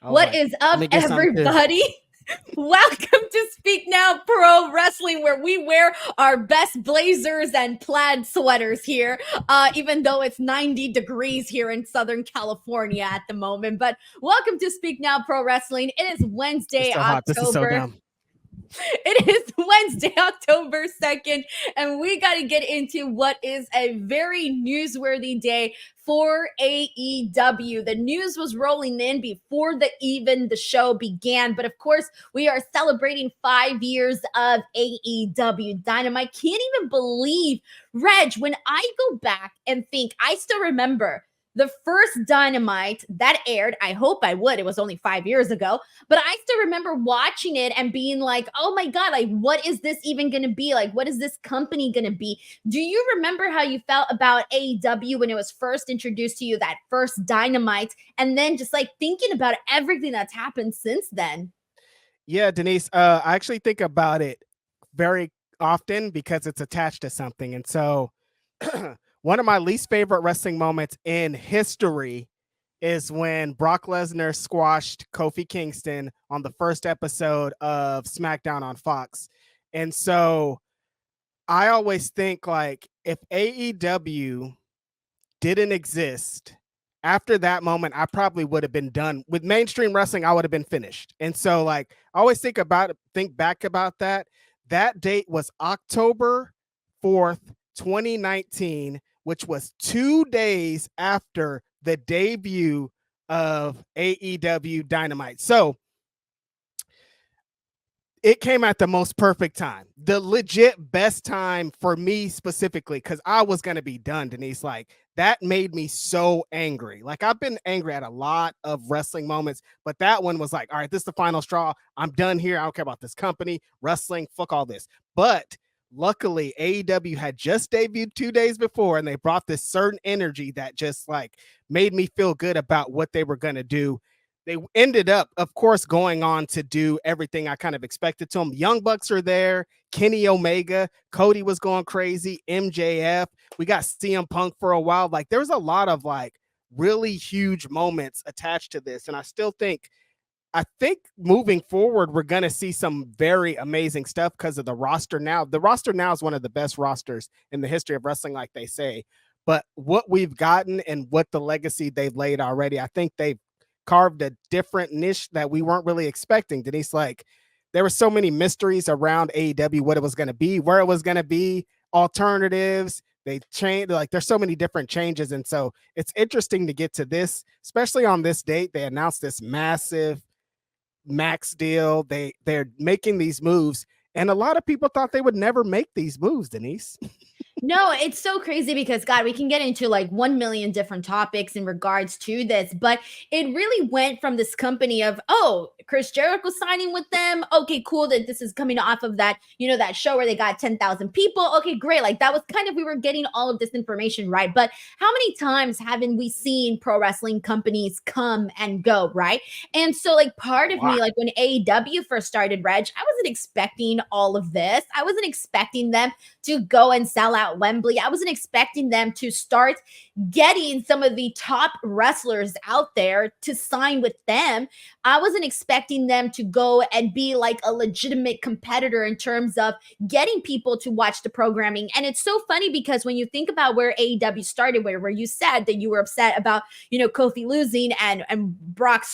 I was What like, is let up, me get some too. everybody? Welcome to Speak Now Pro Wrestling, where we wear our best blazers and plaid sweaters here, even though it's 90 degrees here in Southern California at the moment. But welcome to Speak Now Pro Wrestling. It is Wednesday, It's so hot. This is so October. dumb. It is Wednesday, October 2nd, and we got to get into what is a very newsworthy day for AEW. The news was rolling in before the show began, but of course, we are celebrating 5 years of AEW Dynamite. Can't even believe, Reg, when I go back and think, I still remember the first Dynamite that aired. I hope I would. It was only 5 years ago. But I still remember watching it and being like, oh my God, like, what is this even going to be? Like, what is this company going to be? Do you remember how you felt about AEW when it was first introduced to you, that first Dynamite, and then just like thinking about everything that's happened since then? Yeah, Denise, I actually think about it very often because it's attached to something. And so one of my least favorite wrestling moments in history is when Brock Lesnar squashed Kofi Kingston on the first episode of SmackDown on Fox. And so I always think, like, if AEW didn't exist, after that moment, I probably would have been done with mainstream wrestling. I would have been finished. And so, like, I always think back about that. That date was October 4th, 2019, which was 2 days after the debut of AEW Dynamite. So it came at the most perfect time, the legit best time for me specifically, because I was going to be done, Denise. Like, that made me so angry. Like, I've been angry at a lot of wrestling moments, but that one was like, all right, this is the final straw. I'm done here. I don't care about this company, wrestling, fuck all this. But luckily, AEW had just debuted 2 days before, and they brought this certain energy that just like made me feel good about what they were going to do. They ended up, of course, going on to do everything I kind of expected to them. Young Bucks are there, Kenny Omega, Cody was going crazy, MJF. We got CM Punk for a while. Like, there's a lot of like really huge moments attached to this. And I think moving forward, we're going to see some very amazing stuff because of the roster now. The roster now is one of the best rosters in the history of wrestling, like they say. But what we've gotten and what the legacy they've laid already, I think they've carved a different niche that we weren't really expecting. Denise, like, there were so many mysteries around AEW, what it was going to be, where it was going to be, alternatives. They changed, like, there's so many different changes. And so it's interesting to get to this, especially on this date. They announced this massive max deal. They're making these moves. And a lot of people thought they would never make these moves, Denise. No, it's so crazy because, God, we can get into like 1 million different topics in regards to this, but it really went from this company of, oh, Chris Jericho signing with them. Okay, cool that this is coming off of that, that show where they got 10,000 people. Okay, great. Like, that was kind of, we were getting all of this information, right? But how many times haven't we seen pro wrestling companies come and go, right? And so, like, part of me, like when AEW first started, Reg, I wasn't expecting all of this. I wasn't expecting them to go and sell out Wembley. I wasn't expecting them to start getting some of the top wrestlers out there to sign with them. I wasn't expecting them to go and be like a legitimate competitor in terms of getting people to watch the programming. And it's so funny because when you think about where AEW started, where you said that you were upset about, Kofi losing and Brock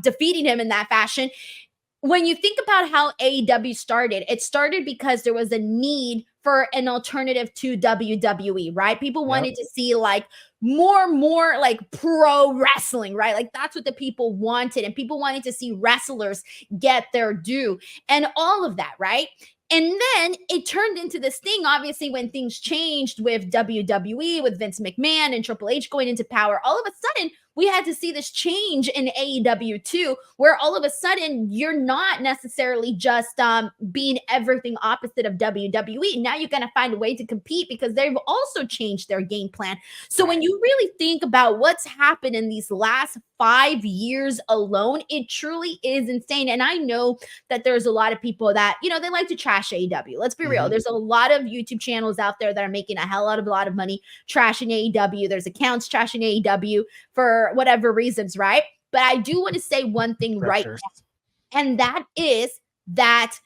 defeating him in that fashion. When you think about how AEW started, it started because there was a need for an alternative to WWE, right? People wanted to see like more like pro wrestling, right? Like, that's what the people wanted. And people wanted to see wrestlers get their due and all of that, right? And then it turned into this thing, obviously, when things changed with WWE, with Vince McMahon and Triple H going into power. All of a sudden, we had to see this change in AEW too, where all of a sudden you're not necessarily just being everything opposite of WWE. Now you're going to find a way to compete because they've also changed their game plan. So when you really think about what's happened in these last 5 years alone, it truly is insane. And I know that there's a lot of people that, they like to trash AEW. Let's be real. There's a lot of YouTube channels out there that are making a lot of money trashing AEW. There's accounts trashing AEW for whatever reasons, right? But I do want to say one thing right now, and that is that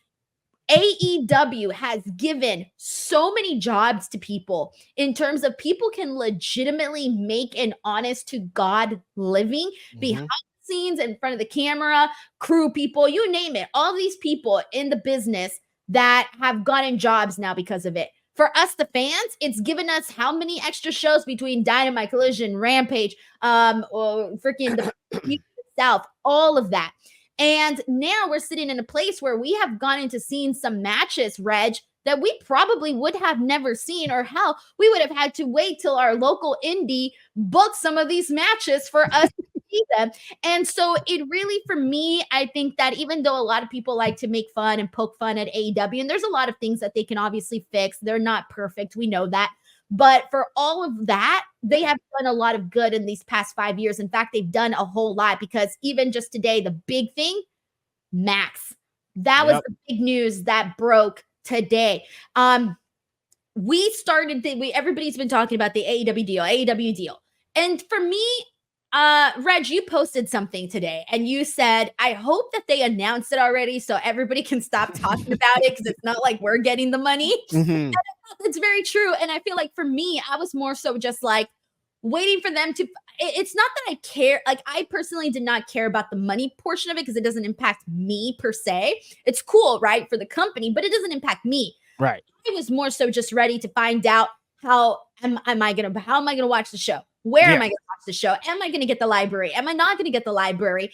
AEW has given so many jobs to people in terms of people can legitimately make an honest to God living behind the scenes, in front of the camera, crew people, you name it. All these people in the business that have gotten jobs now because of it. For us, the fans, it's given us how many extra shows between Dynamite, Collision, Rampage, or freaking the South, all of that. And now we're sitting in a place where we have gone into seeing some matches, Reg, that we probably would have never seen, or hell, we would have had to wait till our local indie booked some of these matches for us to see them. And so it really, for me, I think that even though a lot of people like to make fun and poke fun at AEW, and there's a lot of things that they can obviously fix, they're not perfect, we know that. But for all of that, they have done a lot of good in these past 5 years. In fact, they've done a whole lot, because even just today, the big thing, Max. That was the big news that broke today. We started, everybody's been talking about the AEW deal. And for me, Reg, you posted something today and you said, I hope that they announced it already so everybody can stop talking about it, because it's not like we're getting the money. And that's very true. And I feel like for me, I was more so just like waiting for them to, it's not that I care. Like, I personally did not care about the money portion of it, because it doesn't impact me per se. It's cool, right, for the company, but it doesn't impact me. Right. I was more so just ready to find out how am I going to watch the show? Where am I going to watch the show? Am I going to get the library? Am I not going to get the library?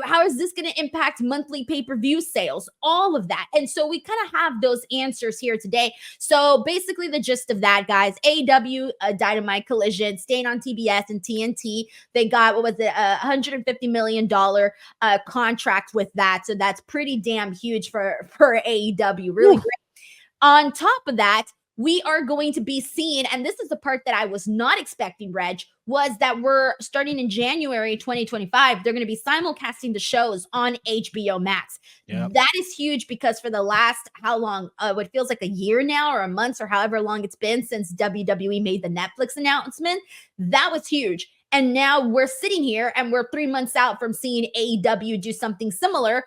How is this going to impact monthly pay-per-view sales? All of that. And so we kind of have those answers here today. So basically the gist of that, guys, AEW Dynamite Collision staying on TBS and TNT. They got, what was it, $150 million contract with that. So that's pretty damn huge for AEW. Really great. On top of that, we are going to be seeing, and this is the part that I was not expecting, Reg, was that we're starting in January 2025. They're going to be simulcasting the shows on HBO Max. That is huge, because for the last, how long? What feels like a year now, or a month, or however long it's been since WWE made the Netflix announcement. That was huge. And now we're sitting here and we're 3 months out from seeing AEW do something similar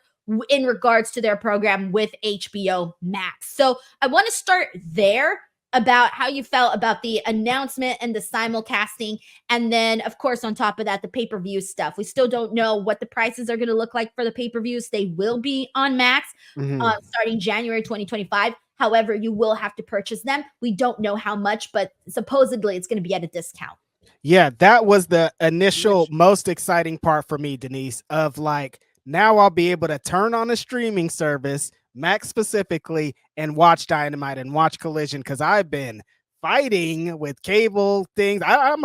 in regards to their program with HBO Max. So I want to start there, about how you felt about the announcement and the simulcasting. And then, of course, on top of that, the pay-per-view stuff. We still don't know what the prices are going to look like for the pay-per-views. They will be on Max starting January 2025. However, you will have to purchase them. We don't know how much, but supposedly it's going to be at a discount. Yeah, that was the initial most exciting part for me, Denise, of like, now I'll be able to turn on a streaming service, Max specifically, and watch Dynamite and watch Collision, because I've been fighting with cable things. I've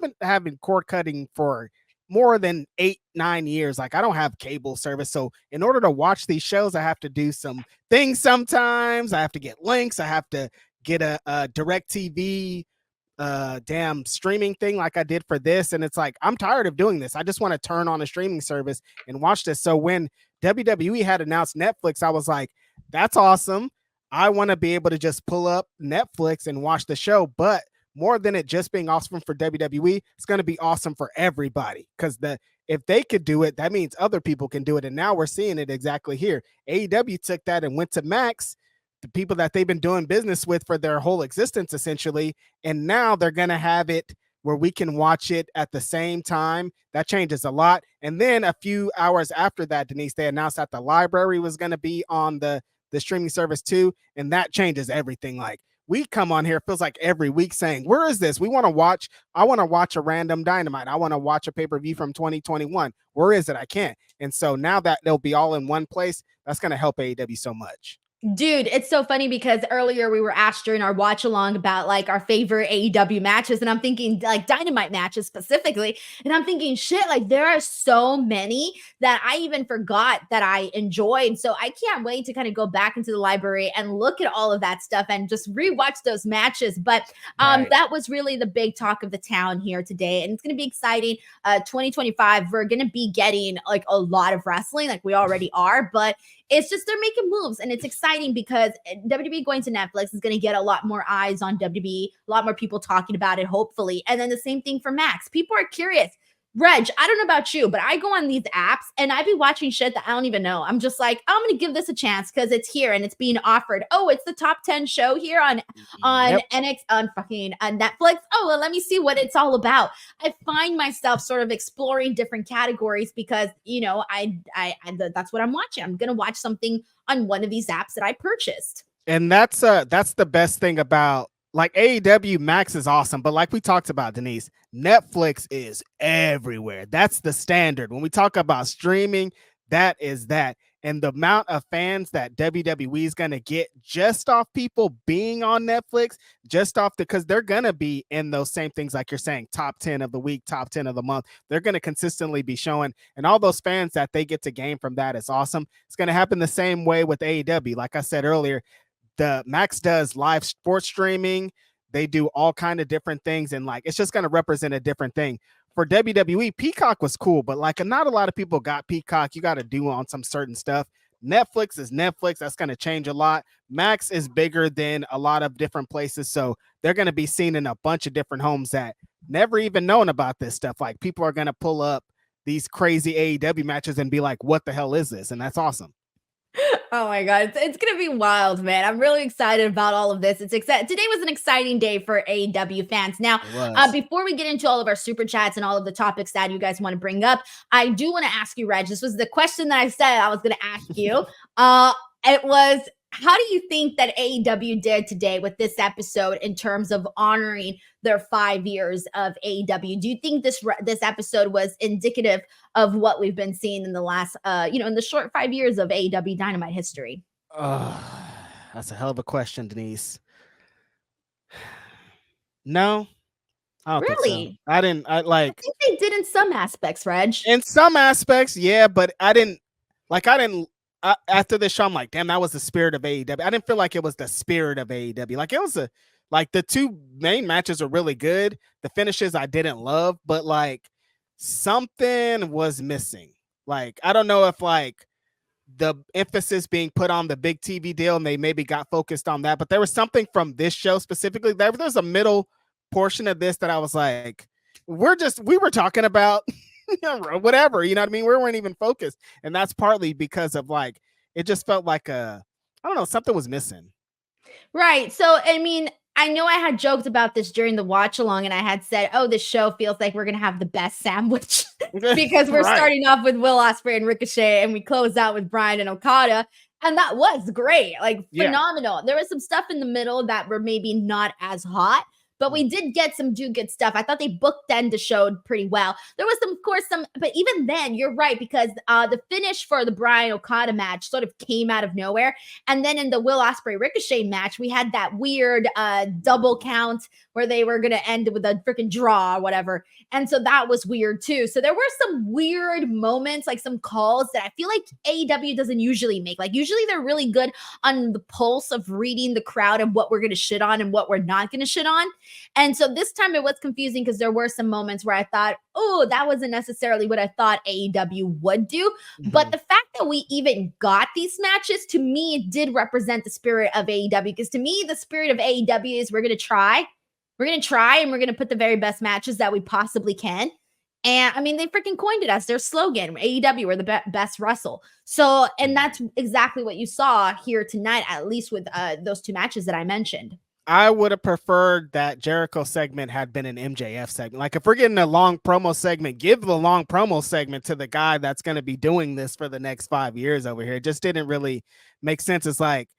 been having cord cutting for more than 8-9 years. Like, I don't have cable service. So in order to watch these shows, I have to do some things sometimes. I have to get links. I have to get a DirecTV damn streaming thing like I did for this. And it's like, I'm tired of doing this. I just want to turn on a streaming service and watch this. So when WWE had announced Netflix, I was like, that's awesome. I want to be able to just pull up Netflix and watch the show. But more than it just being awesome for WWE, it's going to be awesome for everybody, because if they could do it, that means other people can do it. And now we're seeing it exactly here. AEW took that and went to Max, the people that they've been doing business with for their whole existence, essentially. And now they're going to have it where we can watch it at the same time. That changes a lot. And then a few hours after that, Denise, they announced that the library was going to be on the streaming service too. And that changes everything. Like, we come on here, it feels like every week saying, where is this? I want to watch a random Dynamite. I want to watch a pay-per-view from 2021. Where is it? I can't. And so now that they'll be all in one place, that's going to help AEW so much. Dude, it's so funny, because earlier we were asked during our watch along about like our favorite AEW matches, and I'm thinking like Dynamite matches specifically, and I'm thinking, shit, like there are so many that I even forgot that I enjoyed. So I can't wait to kind of go back into the library and look at all of that stuff and just rewatch those matches. But that was really the big talk of the town here today, and it's going to be exciting. 2025, we're going to be getting like a lot of wrestling, like we already are, but it's just they're making moves, and it's exciting because WWE going to Netflix is going to get a lot more eyes on WWE, a lot more people talking about it, hopefully. And then the same thing for Max. People are curious. Reg, I don't know about you, but I go on these apps and I be watching shit that I don't even know. I'm just like, I'm gonna give this a chance because it's here and it's being offered. Oh, it's the top 10 show here on Yep. on Netflix. Oh, well, let me see what it's all about. I find myself sort of exploring different categories because that's what I'm watching. I'm gonna watch something on one of these apps that I purchased. And that's the best thing about like AEW Max is awesome, but like we talked about, Denise, Netflix is everywhere. That's the standard. When we talk about streaming, that is that. And the amount of fans that WWE is going to get just off people being on Netflix, just off because they're going to be in those same things like you're saying, top 10 of the week, top 10 of the month. They're going to consistently be showing, and all those fans that they get to gain from that is awesome. It's going to happen the same way with AEW. Like I said earlier, the Max does live sports streaming. They do all kind of different things, and like it's just going to represent a different thing. For WWE, Peacock was cool, but like not a lot of people got Peacock. You got to do on some certain stuff. Netflix is Netflix. That's going to change a lot. Max is bigger than a lot of different places, so they're going to be seen in a bunch of different homes that never even known about this stuff. Like people are going to pull up these crazy AEW matches and be like, "What the hell is this?" And that's awesome. Oh my god, it's gonna be wild, man. I'm really excited about all of this. It's exciting. Today was an exciting day for AEW fans. Now, It was. before we get into all of our super chats and all of the topics that you guys want to bring up, I do want to ask you, Reg. This was the question that I said I was gonna ask you. It was, how do you think that AEW did today with this episode in terms of honoring their 5 years of AEW? Do you think this episode was indicative of what we've been seeing in the last, in the short 5 years of AEW Dynamite history? That's a hell of a question, Denise. No, I don't think so. Really? I didn't. I I like think they did in some aspects, Reg. in some aspects, yeah, but I didn't. Like I didn't. After this show, I'm like, damn, that was the spirit of AEW. I didn't feel like it was the spirit of AEW. Like it was like the two main matches are really good. The finishes I didn't love, but like something was missing. Like I don't know if like the emphasis being put on the big TV deal and they maybe got focused on that. But there was something from this show specifically. There's a middle portion of this that I was like, we were talking about whatever, you know what I mean? We weren't even focused. And that's partly because of like, it just felt like I don't know, something was missing. Right. So, I mean, I know I had joked about this during the watch along, and I had said, oh, this show feels like we're going to have the best sandwich because we're Right. starting off with Will Ospreay and Ricochet, and we close out with Bryan and Okada. And that was great, like phenomenal. There was some stuff in the middle that were maybe not as hot, but we did get some good stuff. I thought they bookend the show pretty well. There was some, of course, but even then, you're right, because the finish for the Bryan Okada match sort of came out of nowhere. And then in the Will Ospreay Ricochet match, we had that weird double count where they were going to end with a freaking draw or whatever. And so that was weird too. So there were some weird moments, like some calls that I feel like AEW doesn't usually make. Like usually they're really good on the pulse of reading the crowd and what we're going to shit on and what we're not going to shit on. And so this time it was confusing because there were some moments where I thought, oh, that wasn't necessarily what I thought AEW would do. Mm-hmm. But the fact that we even got these matches, to me, it did represent the spirit of AEW. Because to me, the spirit of AEW is we're going to try. We're going to try and we're going to put the very best matches that we possibly can. And I mean, they freaking coined it as their slogan, AEW, we're the best wrestle. So, and that's exactly what you saw here tonight, at least with those two matches that I mentioned. I would have preferred that Jericho segment had been an MJF segment. Like if we're getting a long promo segment, give the long promo segment to the guy that's going to be doing this for the next 5 years over here. It just didn't really make sense. It's like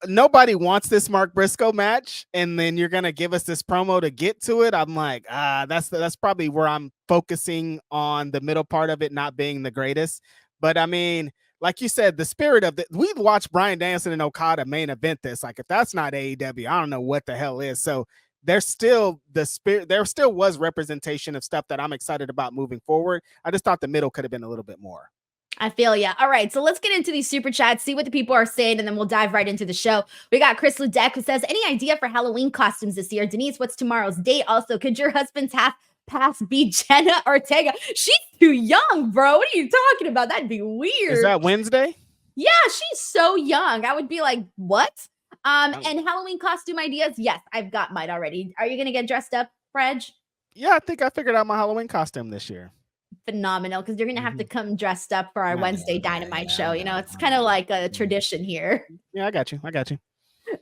nobody wants this Marq Briscoe match, and then you're gonna give us this promo to get to it. I'm like, that's probably where I'm focusing on the middle part of it not being the greatest. But I mean, like you said, the spirit of we watched Bryan Danielson and Okada main event this. Like, if that's not AEW, I don't know what the hell is. So there's still the spirit. There still was representation of stuff that I'm excited about moving forward. I just thought the middle could have been a little bit more. I feel ya. All right, so let's get into these super chats, see what the people are saying, and then we'll dive right into the show. We got Chris Ludek who says, any idea for Halloween costumes this year? Denise, what's tomorrow's date? Also, could your husband's half pass be Jenna Ortega? She's too young, bro. What are you talking about? That'd be weird. Is that Wednesday? Yeah, she's so young. I would be like, what? And Halloween costume ideas? Yes, I've got mine already. Are you going to get dressed up, Reg? Yeah, I think I figured out my Halloween costume this year. Phenomenal, because you're gonna have to come dressed up for our I know, Wednesday Dynamite show. I You know, know, it's I kind of know. like a tradition here. Yeah, I got you. I got you.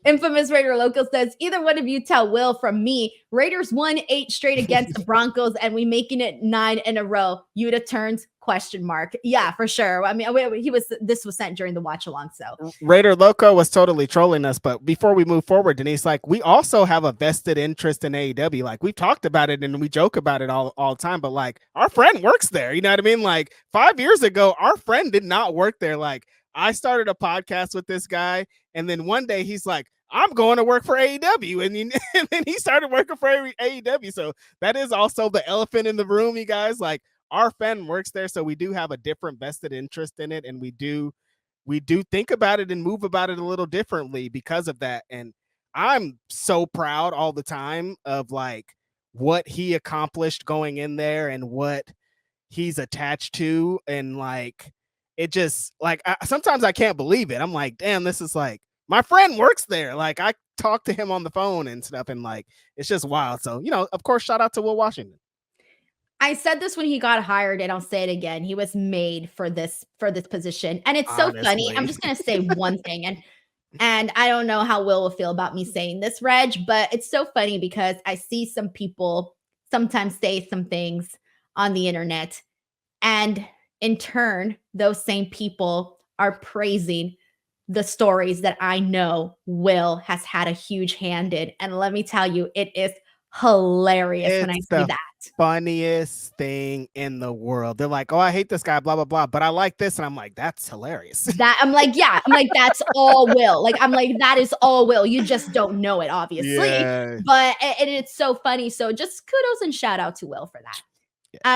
Infamous Raider Local says, either one of you tell Will from me, Raiders won 8 straight against the Broncos and we making it 9 in a row. Yuta turns ? Yeah, for sure. I mean, this was sent during the watch along. So Raider Loco was totally trolling us. But before we move forward, Denise, like we also have a vested interest in AEW. Like we've talked about it and we joke about it all the time. But like our friend works there. You know what I mean? Like 5 years ago, our friend did not work there. Like I started a podcast with this guy. And then one day he's like, I'm going to work for AEW. And then he started working for AEW. So that is also the elephant in the room, you guys. Like our friend works there. So we do have a different vested interest in it. And we do think about it and move about it a little differently because of that. And I'm so proud all the time of like what he accomplished going in there and what he's attached to. And like, it just like, sometimes I can't believe it. I'm like, damn, this is like, my friend works there. Like I talked to him on the phone and stuff. And like, it's just wild. So, you know, of course, shout out to Will Washington. I said this when he got hired, and I'll say it again. He was made for this position. And it's so funny. I'm just gonna say one thing, and I don't know how Will feel about me saying this, Reg, but it's so funny because I see some people sometimes say some things on the internet, and in turn, those same people are praising the stories that I know Will has had a huge hand in. And let me tell you, it is hilarious when I see that. Funniest thing in the world. They're like, oh, I hate this guy, blah, blah, blah. But I like this. And I'm like, that's hilarious. That I'm like, yeah, I'm like, that's all Will. Like, I'm like, that is all Will. You just don't know it, obviously. Yeah. But and it's so funny. So just kudos and shout out to Will for that.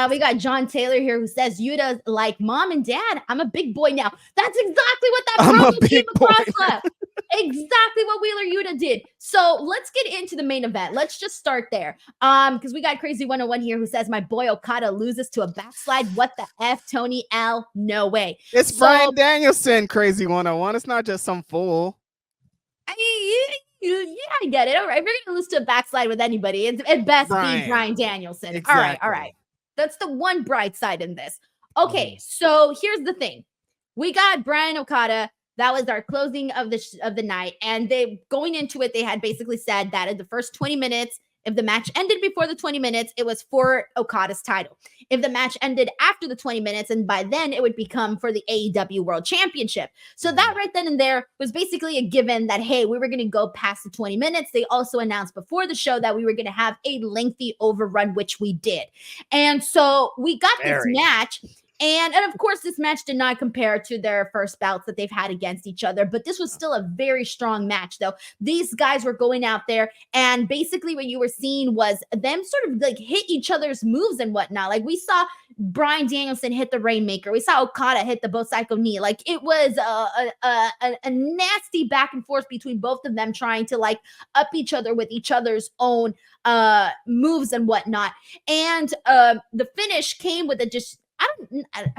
We got John Taylor here who says, Yuta, like mom and dad, I'm a big boy now. That's exactly what that promo came across left. Exactly what Wheeler Yuta did. So let's get into the main event. Let's just start there. Because we got Crazy 101 here who says, my boy Okada loses to a backslide. What the F, Tony L? No way. It's Bryan Danielson, Crazy 101. It's not just some fool. Yeah, I get it. All right. We're going to lose to a backslide with anybody. It's at best be Bryan Danielson. Exactly. All right. That's the one bright side in this. Okay, so here's the thing. We got Bryan Okada. That was our closing of the night. And they going into it, they had basically said that in the first 20 minutes, if the match ended before the 20 minutes, it was for Okada's title. If the match ended after the 20 minutes, and by then it would become for the AEW World Championship. So that right then and there was basically a given that, hey, we were going to go past the 20 minutes. They also announced before the show that we were going to have a lengthy overrun, which we did. And so we got this match. And of course, this match did not compare to their first bouts that they've had against each other, but this was still a very strong match, though. These guys were going out there, and basically what you were seeing was them sort of like hit each other's moves and whatnot. Like we saw Bryan Danielson hit the Rainmaker. We saw Okada hit the Bo-Psycho knee. Like it was a nasty back and forth between both of them trying to like up each other with each other's own moves and whatnot. And the finish came with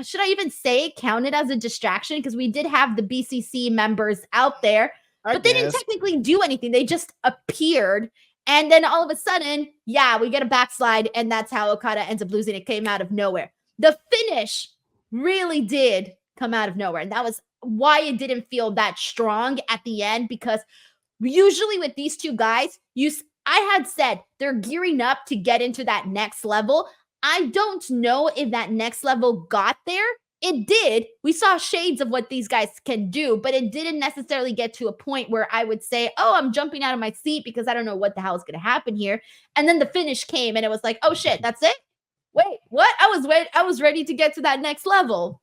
should I even say it counted as a distraction? Because we did have the BCC members out there, but they didn't technically do anything. They just appeared. And then all of a sudden, we get a backslide. And that's how Okada ends up losing. It came out of nowhere. The finish really did come out of nowhere. And that was why it didn't feel that strong at the end. Because usually with these two guys, I had said they're gearing up to get into that next level. I don't know if that next level got there. It did. We saw shades of what these guys can do, but it didn't necessarily get to a point where I would say, oh, I'm jumping out of my seat because I don't know what the hell is going to happen here. And then the finish came and it was like, oh shit, that's it? Wait, what? I was ready to get to that next level.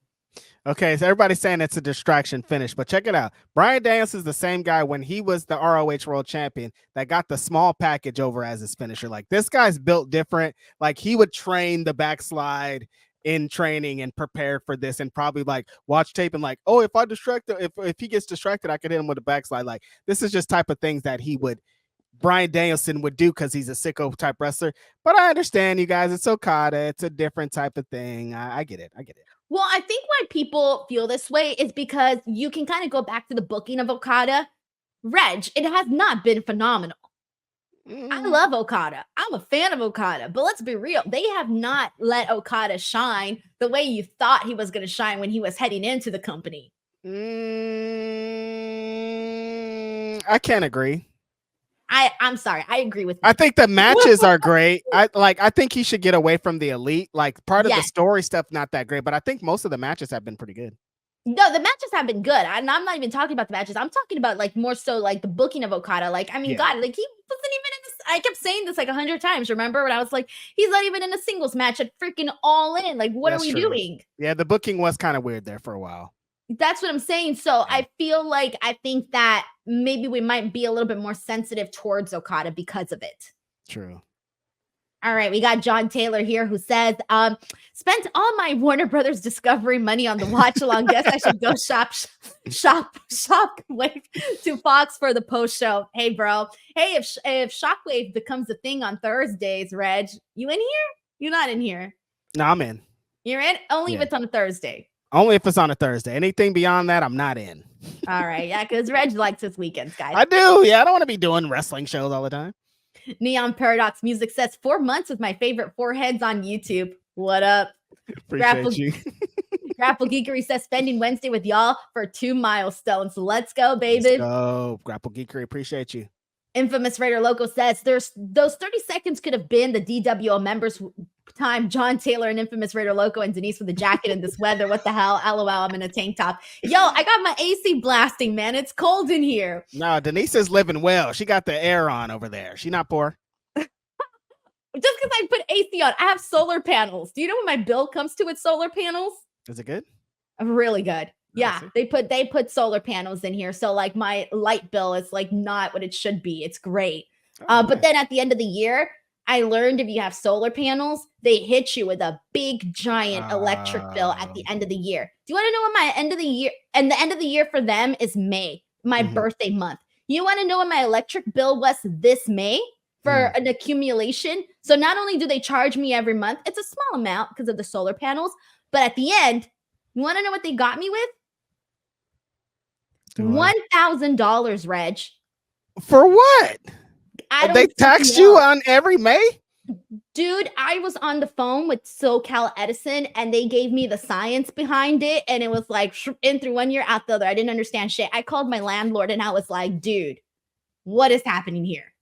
Okay, so everybody's saying it's a distraction finish, but check it out. Bryan Danielson is the same guy when he was the ROH World Champion that got the small package over as his finisher. Like this guy's built different. Like he would train the backslide in training and prepare for this and probably like watch tape and like, oh, if he gets distracted, I could hit him with a backslide. Like this is just type of things that Bryan Danielson would do because he's a sicko type wrestler. But I understand you guys. It's Okada. It's a different type of thing. I get it. Well, I think why people feel this way is because you can kind of go back to the booking of Okada. Reg, it has not been phenomenal. I love Okada. I'm a fan of Okada, but let's be real. They have not let Okada shine the way you thought he was going to shine when he was heading into the company. I can't agree. I'm sorry. I agree with you. I think the matches are great. I think he should get away from the elite. Like part of the story stuff, not that great, but I think most of the matches have been pretty good. No, the matches have been good. I'm not even talking about the matches. I'm talking about like more so like the booking of Okada. Like, I mean, God, like he wasn't even in this. I kept saying this like 100 times. Remember when I was like, he's not even in a singles match at freaking All In. Like, what are we doing? Yeah, the booking was kind of weird there for a while. That's what I'm saying. So I think that maybe we might be a little bit more sensitive towards Okada because of it. True. All right, we got John Taylor here who says, spent all my Warner Brothers Discovery money on the watch along. Guess I should go Shockwave to Fox for the post show. Hey, bro. Hey, if Shockwave becomes a thing on Thursdays, Reg, you in here? You're not in here. No, I'm in. You're in? Only if it's on a Thursday. Only if it's on a Thursday. Anything beyond that, I'm not in. All right. Yeah, because Reg likes his weekends, guys. I do. Yeah, I don't want to be doing wrestling shows all the time. Neon Paradox Music says 4 months with my favorite foreheads on YouTube. What up? Appreciate you. Grapple Geekery says spending Wednesday with y'all for 2 milestones. Let's go, baby. Let's go. Grapple Geekery, appreciate you. Infamous Raider Loco says those 30 seconds could have been the DWO members time. John Taylor and Infamous Raider Loco and Denise with the jacket in this weather. What the hell? LOL, I'm in a tank top. Yo, I got my AC blasting, man. It's cold in here. No, Denise is living well. She got the air on over there. She not poor. Just because I put AC on. I have solar panels. Do you know what my bill comes to with solar panels? Is it good? Really good. Yeah, they put solar panels in here. So like my light bill is like not what it should be. It's great. But then at the end of the year, I learned if you have solar panels, they hit you with a big giant electric bill at the end of the year. Do you want to know what my end of the year, and the end of the year for them is May, my birthday month. You want to know what my electric bill was this May for an accumulation? So not only do they charge me every month, it's a small amount because of the solar panels, but at the end, you want to know what they got me with? $1,000, Reg. For what? They taxed you on every May? Dude, I was on the phone with SoCal Edison and they gave me the science behind it. And it was like in through 1 year, out the other. I didn't understand shit. I called my landlord and I was like, dude, what is happening here?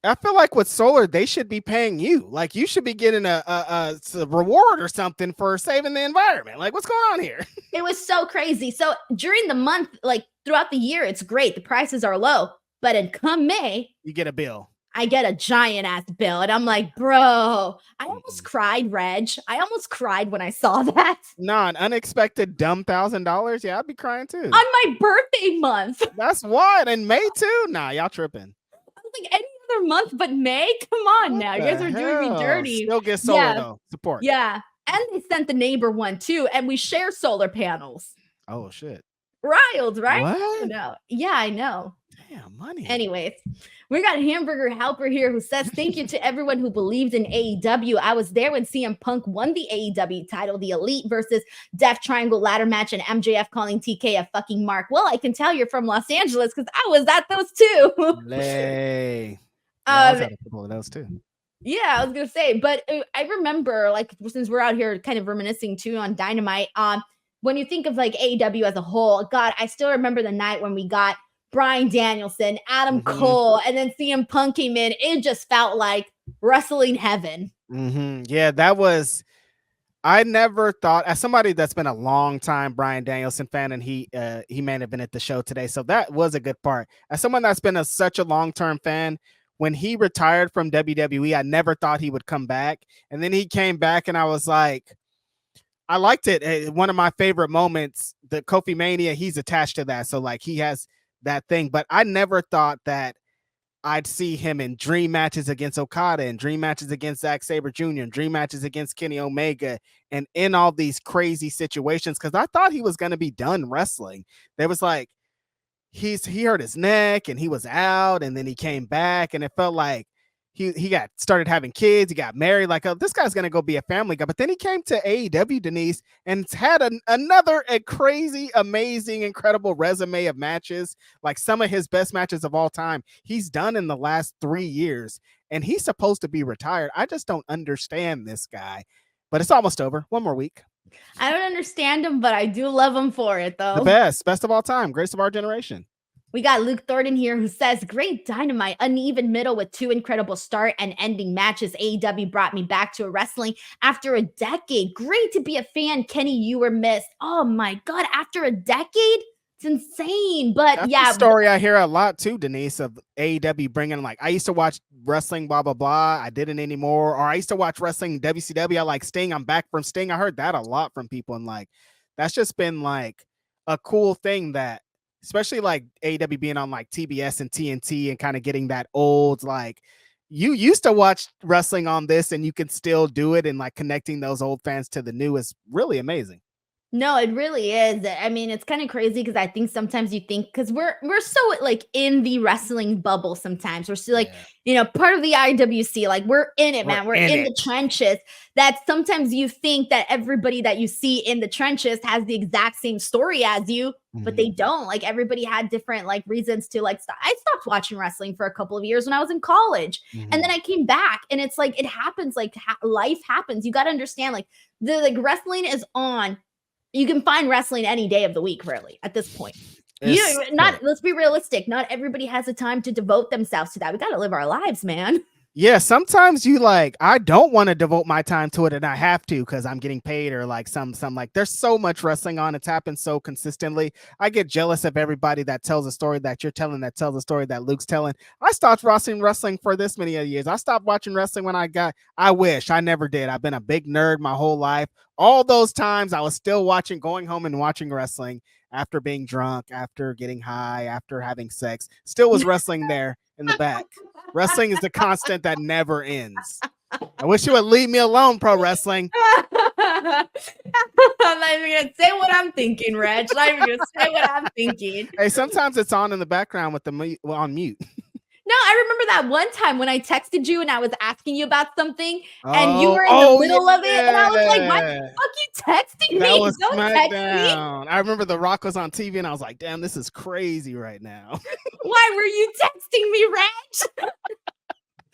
I feel like with solar, they should be paying you. Like you should be getting a reward or something for saving the environment. Like what's going on here? It was so crazy. So during the month, like throughout the year, it's great. The prices are low. But in come May, you get a bill. I get a giant ass bill. And I'm like, bro, I almost cried, Reg. I almost cried when I saw that. No, an unexpected dumb $1,000. Yeah, I'd be crying too. On my birthday month. That's what. In May too? Nah, y'all tripping. I was like, any other month but May? Come on now. You guys are doing me dirty. Still get solar though. Support. Yeah. And they sent the neighbor one too. And we share solar panels. Oh, shit. Wild, right? What? No. Yeah, I know. Damn, money. Anyways, we got Hamburger Helper here who says, thank you to everyone who believed in AEW. I was there when CM Punk won the AEW title, the Elite versus Death Triangle ladder match, and MJF calling TK a fucking Marq. Well, I can tell you're from Los Angeles because I was at those too. Yeah, I was at a couple of those too. Yeah, I was going to say, but I remember, like, since we're out here kind of reminiscing too on Dynamite, when you think of like AEW as a whole, God, I still remember the night when we got Bryan Danielson, Adam Cole, and then CM Punk came in. It just felt like wrestling heaven. Yeah, that was. I never thought, as somebody that's been a long time Bryan Danielson fan, and he may have been at the show today, so that was a good part. As someone that's been such a long-term fan, when he retired from WWE, I never thought he would come back, and then he came back, and I was like, I liked it. One of my favorite moments, the Kofi Mania, he's attached to that, so like he has that thing, but I never thought that I'd see him in dream matches against Okada and dream matches against Zack Sabre Jr. and dream matches against Kenny Omega and in all these crazy situations, because I thought he was going to be done wrestling. There was like he hurt his neck and he was out, and then he came back, and it felt like he got started having kids. He got married. Like, oh, this guy's gonna go be a family guy. But then he came to AEW, Denise, and had another crazy, amazing, incredible resume of matches. Like some of his best matches of all time, he's done in the last 3 years, and he's supposed to be retired. I just don't understand this guy. But it's almost over. One more week. I don't understand him, but I do love him for it, though. The best of all time, greatest of our generation. We got Luke Thornton here who says, great Dynamite, uneven middle with 2 incredible start and ending matches. AEW brought me back to wrestling after a decade. Great to be a fan. Kenny, you were missed. Oh my God, after a decade? It's insane. But that's yeah. The story I hear a lot too, Denise, of AEW bringing, like, I used to watch wrestling, blah, blah, blah. I didn't anymore. Or I used to watch wrestling WCW. I like Sting. I'm back from Sting. I heard that a lot from people. And like, that's just been like a cool thing that, especially like AEW being on like TBS and TNT and kind of getting that old, like, you used to watch wrestling on this and you can still do it, and like connecting those old fans to the new is really amazing. No, it really is. I mean, it's kind of crazy because I think sometimes you think, because we're so like in the wrestling bubble sometimes. We're still like, part of the IWC, like we're in it, man. We're in the trenches. That sometimes you think that everybody that you see in the trenches has the exact same story as you, but they don't. Like everybody had different like reasons to like stop. I stopped watching wrestling for a couple of years when I was in college, and then I came back, and it's like it happens. Like life happens. You got to understand. Like the wrestling is on. You can find wrestling any day of the week, really, at this point. Let's be realistic. Not everybody has the time to devote themselves to that. We got to live our lives, man. Yeah, sometimes you like, I don't want to devote my time to it and I have to because I'm getting paid, or like some like there's so much wrestling on. It's happened so consistently. I get jealous of everybody that tells a story that you're telling, that tells a story that Luke's telling. I stopped watching wrestling for this many years. I stopped watching wrestling when I wish I never did. I've been a big nerd my whole life. All those times I was still watching, going home and watching wrestling after being drunk, after getting high, after having sex, still was wrestling there in the back. Wrestling is the constant that never ends. I wish you would leave me alone, pro wrestling. I'm not even going to say what I'm thinking, Reg. I'm not even going to say what I'm thinking. Hey, sometimes it's on in the background with on mute. No, I remember that one time when I texted you and I was asking you about something and you were in the middle of it. And I was like, why the fuck you texting me? Don't text me. I remember The Rock was on TV and I was like, damn, this is crazy right now. Why were you texting me, Reg?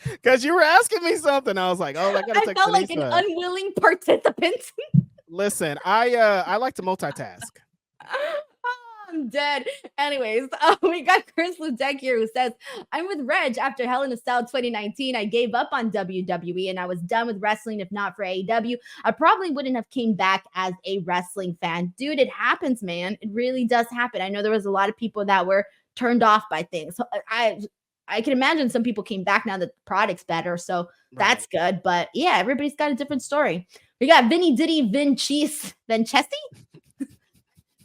Because you were asking me something. I was like, oh, I gotta text felt Denise like an unwilling participant. Listen, I like to multitask. I'm dead. Anyways, we got Chris Ludek here who says, I'm with Reg. After Hell in a Cell 2019, I gave up on WWE and I was done with wrestling. If not for AEW, I probably wouldn't have came back as a wrestling fan. Dude, it happens, man. It really does happen. I know there was a lot of people that were turned off by things. So I can imagine some people came back now that the product's better. So that's good. But yeah, everybody's got a different story. We got Vinny Diddy Vinchesi,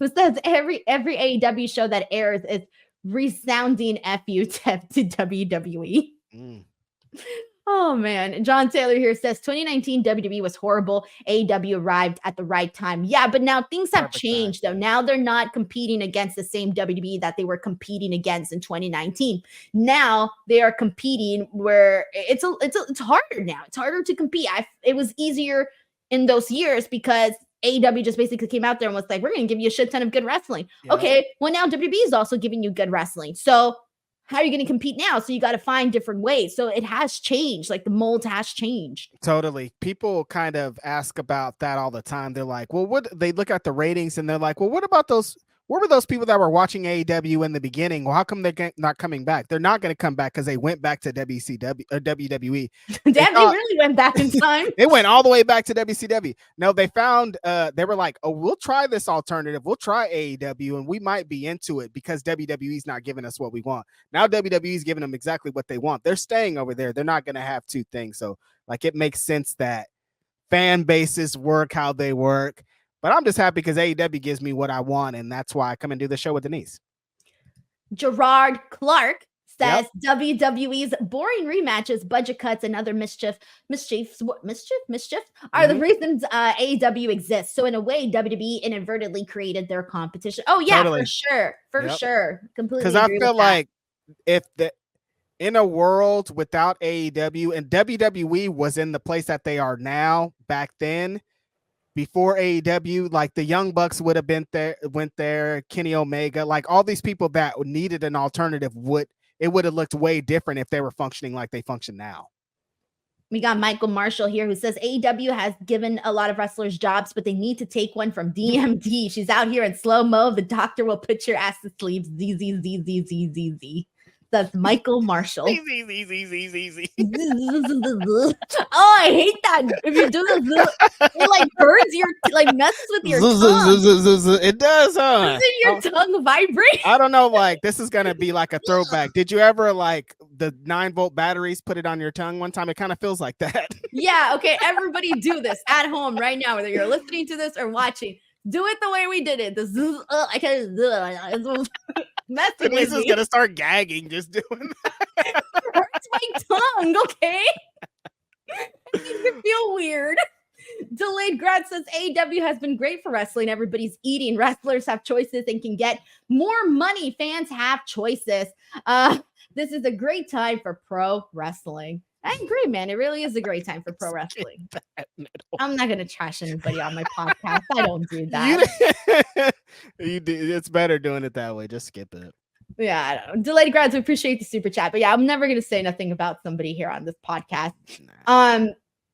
who says every AEW show that airs is resounding FU to WWE. Oh, man. John Taylor here says 2019 WWE was horrible. AEW arrived at the right time. Yeah, but now things have changed, though. Now they're not competing against the same WWE that they were competing against in 2019. Now they are competing where it's harder now. It's harder to compete. It was easier in those years because AEW just basically came out there and was like, we're going to give you a shit ton of good wrestling. Yeah. Okay, well, now WWE is also giving you good wrestling. So how are you going to compete now? So you got to find different ways. So it has changed. Like the mold has changed. Totally. People kind of ask about that all the time. They're like, well, they look at the ratings and they're like, well, what about those? Where were those people that were watching AEW in the beginning? Well, how come they're not coming back? They're not going to come back because they went back to WCW or WWE. Damn, they really went back in time. They went all the way back to WCW. No, they found, they were like, oh, we'll try this alternative. We'll try AEW and we might be into it because WWE's not giving us what we want. Now WWE's giving them exactly what they want. They're staying over there. They're not going to have two things. So like, it makes sense that fan bases work how they work. But I'm just happy because AEW gives me what I want, and that's why I come and do the show with Denise. Gerard Clark says WWE's boring rematches, budget cuts, and other mischief are the reasons AEW exists. So in a way, WWE inadvertently created their competition. Oh yeah, totally. For sure, completely. Because I feel like if in a world without AEW, and WWE was in the place that they are now back then, before AEW, like the Young Bucks would have been there, went there, Kenny Omega, like all these people that needed an alternative would have looked way different if they were functioning like they function now. We got Michael Marshall here who says AEW has given a lot of wrestlers jobs, but they need to take one from DMD. She's out here in slow-mo. The doctor will put your ass to sleep. Z. That's Michael Marshall. Easy. Oh, I hate that. If you do this, it like burns your, like messes with your tongue. It does, huh? Doesn't your tongue vibrate? I don't know. Like, this is going to be like a throwback. Did you ever, like, the 9-volt batteries, put it on your tongue one time? It kind of feels like that. Yeah. Okay. Everybody do this at home right now, whether you're listening to this or watching. Do it the way we did it. I can't do it. Denise is going to start gagging just doing that. It hurts my tongue, okay? It makes it feel weird. Delayed Grad says AEW has been great for wrestling. Everybody's eating. Wrestlers have choices and can get more money. Fans have choices. This is a great time for pro wrestling. I agree, man. It really is a great time for pro wrestling. I'm not going to trash anybody on my podcast. I don't do that. You do. It's better doing it that way. Just skip it. Yeah, I don't know. Delayed Grads, we appreciate the super chat. But yeah, I'm never going to say nothing about somebody here on this podcast. Nah.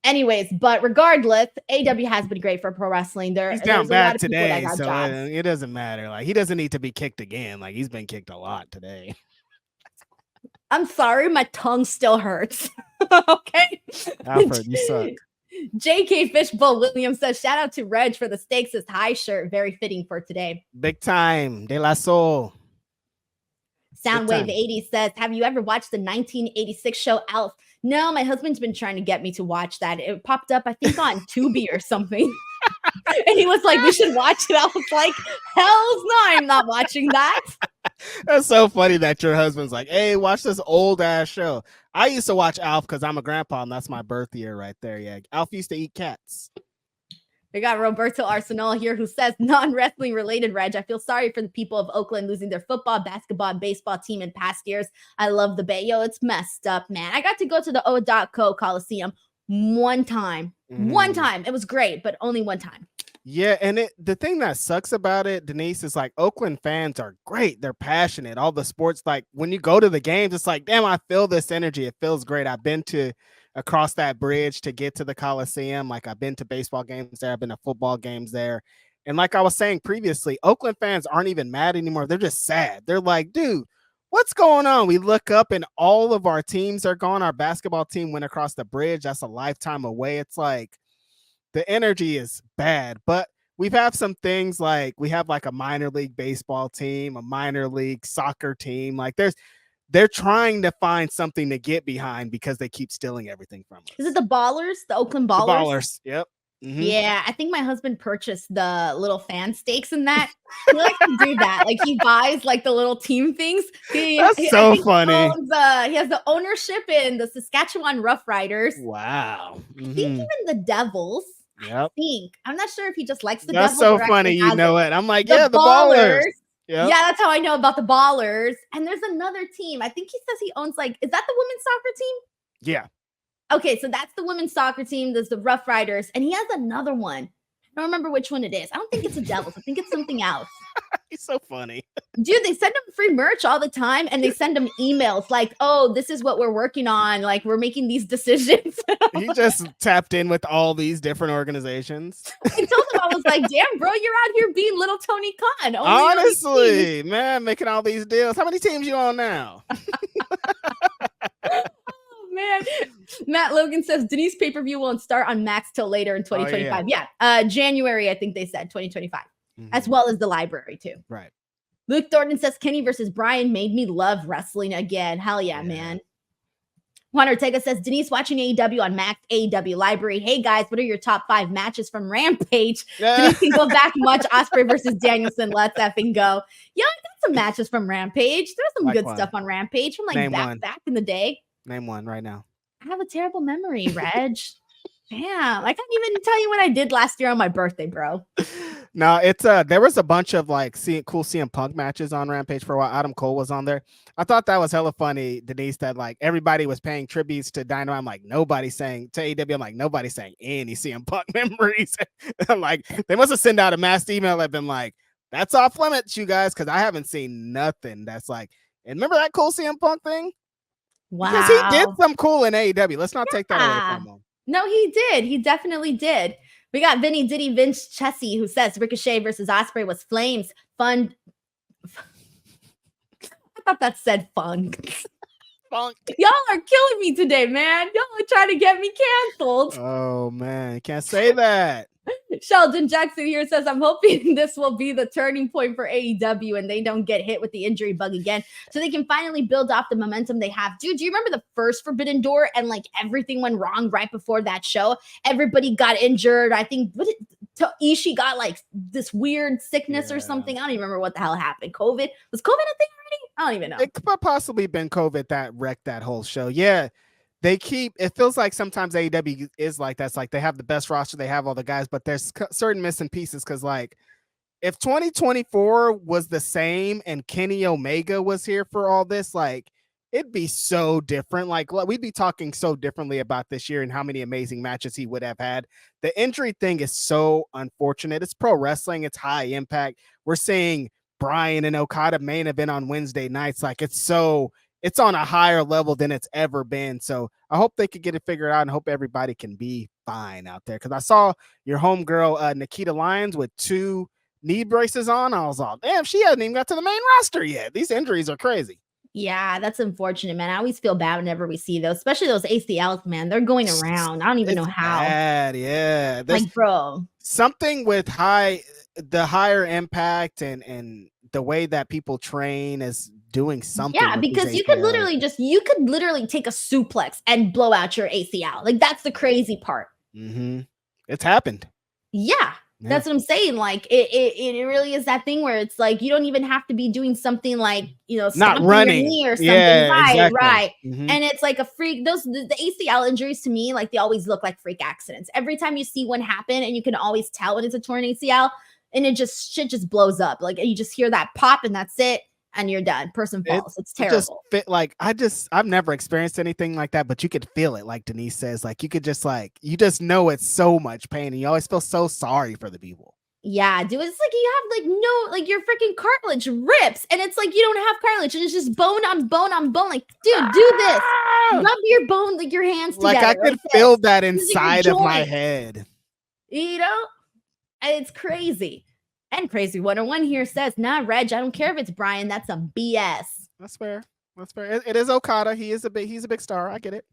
Anyways, but regardless, AEW has been great for pro wrestling. He's down bad today, so it doesn't matter. Like, he doesn't need to be kicked again. Like, he's been kicked a lot today. I'm sorry, my tongue still hurts. Okay. Alfred, you suck. JK Fishbowl Williams says, shout out to Reg for the Stakes is High shirt. Very fitting for today. Big time. De La Soul. Soundwave 80 says, have you ever watched the 1986 show Alf? No, my husband's been trying to get me to watch that. It popped up, I think, on Tubi or something. And he was like, we should watch it. I was like, hell's no, I'm not watching that. That's so funny that your husband's like, hey, watch this old ass show. I used to watch Alf because I'm a grandpa and that's my birth year right there. Yeah. Alf used to eat cats. We got Roberto Arsenal here who says, non-wrestling related, Reg. I feel sorry for the people of Oakland losing their football, basketball, and baseball team in past years. I love the Bay. Yo, it's messed up, man. I got to go to the O.Co Coliseum one time. One time. It was great, but only one time. Yeah, and the thing that sucks about it, Denise, is like Oakland fans are great. They're passionate. All the sports, like when you go to the games, it's like, damn, I feel this energy. It feels great. I've been to across that bridge to get to the Coliseum. Like I've been to baseball games there. I've been to football games there. And like I was saying previously, Oakland fans aren't even mad anymore. They're just sad. They're like, dude, what's going on? We look up and all of our teams are gone. Our basketball team went across the bridge. That's a lifetime away. It's like the energy is bad, but we've had some things like we have like a minor league baseball team, a minor league soccer team. Like they're trying to find something to get behind because they keep stealing everything from us. Is it the Ballers? The Oakland Ballers? The Ballers. Yep. Mm-hmm. Yeah, I think my husband purchased the little fan stakes in that. He likes to do that. Like he buys like the little team things. That's so funny. He has the ownership in the Saskatchewan Roughriders. Wow. I think even the Devils. Yep. I'm not sure if he just likes the That's Devils. So funny. You know it. I'm like, yeah, the Ballers. Yep. Yeah, that's how I know about the Ballers. And there's another team. I think he says he owns like, is that the women's soccer team? Yeah. Okay, so that's the women's soccer team. There's the Rough Riders, and he has another one. I don't remember which one it is. I don't think it's the Devils. I think it's something else. He's so funny. Dude, they send him free merch all the time, and they send him emails like, oh, this is what we're working on. Like, we're making these decisions. He just tapped in with all these different organizations. I told him, I was like, damn, bro, you're out here being little Tony Khan. Honestly, man, making all these deals. How many teams you on now? Man, Matt Logan says Denise pay-per-view won't start on Max till later in 2025. Yeah. January, I think they said 2025, as well as the library too. Right. Luke Thornton says Kenny versus Bryan made me love wrestling again. Hell yeah, man. Juan Ortega says Denise watching AEW on Max AEW library. Hey guys, what are your top 5 matches from Rampage? Denise can go back and watch Ospreay versus Danielson. Let's effing go. Yeah, I got some matches from Rampage. There's some good stuff on Rampage from like back in the day. Name one right now. I have a terrible memory, Reg. Damn, I can't even tell you what I did last year on my birthday, bro. No, it's there was a bunch of like cool CM Punk matches on Rampage for a while. Adam Cole was on there. I thought that was hella funny, Denise, that like everybody was paying tributes to Dynamite. I'm like, nobody's saying to AEW. I'm like, nobody's saying any CM Punk memories. I'm like, they must have sent out a mass email that been like, that's off limits, you guys, because I haven't seen nothing that's like, and remember that cool CM Punk thing? Wow. Because he did some cool in AEW. Let's not take that away from him. No, he did. He definitely did. We got Vinny Diddy Vince Chessie, who says Ricochet versus Ospreay was flames. Fun. I thought that said fun. Funk. Y'all are killing me today, man. Y'all are trying to get me canceled. Oh, man. Can't say that. Sheldon Jackson here says, I'm hoping this will be the turning point for AEW and they don't get hit with the injury bug again so they can finally build off the momentum they have. Dude, do you remember the first Forbidden Door and like everything went wrong right before that show? Everybody got injured. I think Ishii got like this weird sickness or something. I don't even remember what the hell happened. COVID? Was COVID a thing already? I don't even know. It could possibly been COVID that wrecked that whole show. Yeah. It feels like sometimes AEW is like that. It's like they have the best roster, they have all the guys, but there's certain missing pieces. Because like if 2024 was the same and Kenny Omega was here for all this, like it'd be so different. Like we'd be talking so differently about this year and how many amazing matches he would have had. The injury thing is so unfortunate. It's pro wrestling. It's high impact. We're seeing Bryan and Okada main event on Wednesday nights. Like it's on a higher level than it's ever been. So I hope they could get it figured out and hope everybody can be fine out there. Because I saw your homegirl, Nikita Lyons, with 2 knee braces on. I was all, damn, she hasn't even got to the main roster yet. These injuries are crazy. Yeah, that's unfortunate, man. I always feel bad whenever we see those, especially those ACLs, man. They're going around. I don't even know how. Bad, yeah. There's like, bro. Something with the higher impact and the way that people train is doing something. Yeah, because you could literally take a suplex and blow out your ACL. Like that's the crazy part. Mm-hmm. It's happened. Yeah. That's what I'm saying. Like it really is that thing where it's like you don't even have to be doing something like, not running your knee or something. Yeah, right, exactly. Right. Mm-hmm. And it's like a freak. The ACL injuries to me, like they always look like freak accidents. Every time you see one happen, and you can always tell when it's a torn ACL, and shit just blows up. Like you just hear that pop, and that's it. And you're done. Person falls. It's terrible. I've never experienced anything like that, but you could feel it. Like Denise says, like you could just you just know it's so much pain, and you always feel so sorry for the people. Yeah, dude. It's like you have your freaking cartilage rips, and it's like you don't have cartilage, and it's just bone on bone on bone. Like, dude, do this. Rub your bone, like your hands together. Like I could feel that inside of my head. It's crazy. And Crazy 101 here says, nah, Reg, I don't care if it's Bryan. That's some BS. That's fair. It is Okada. He's a big star. I get it.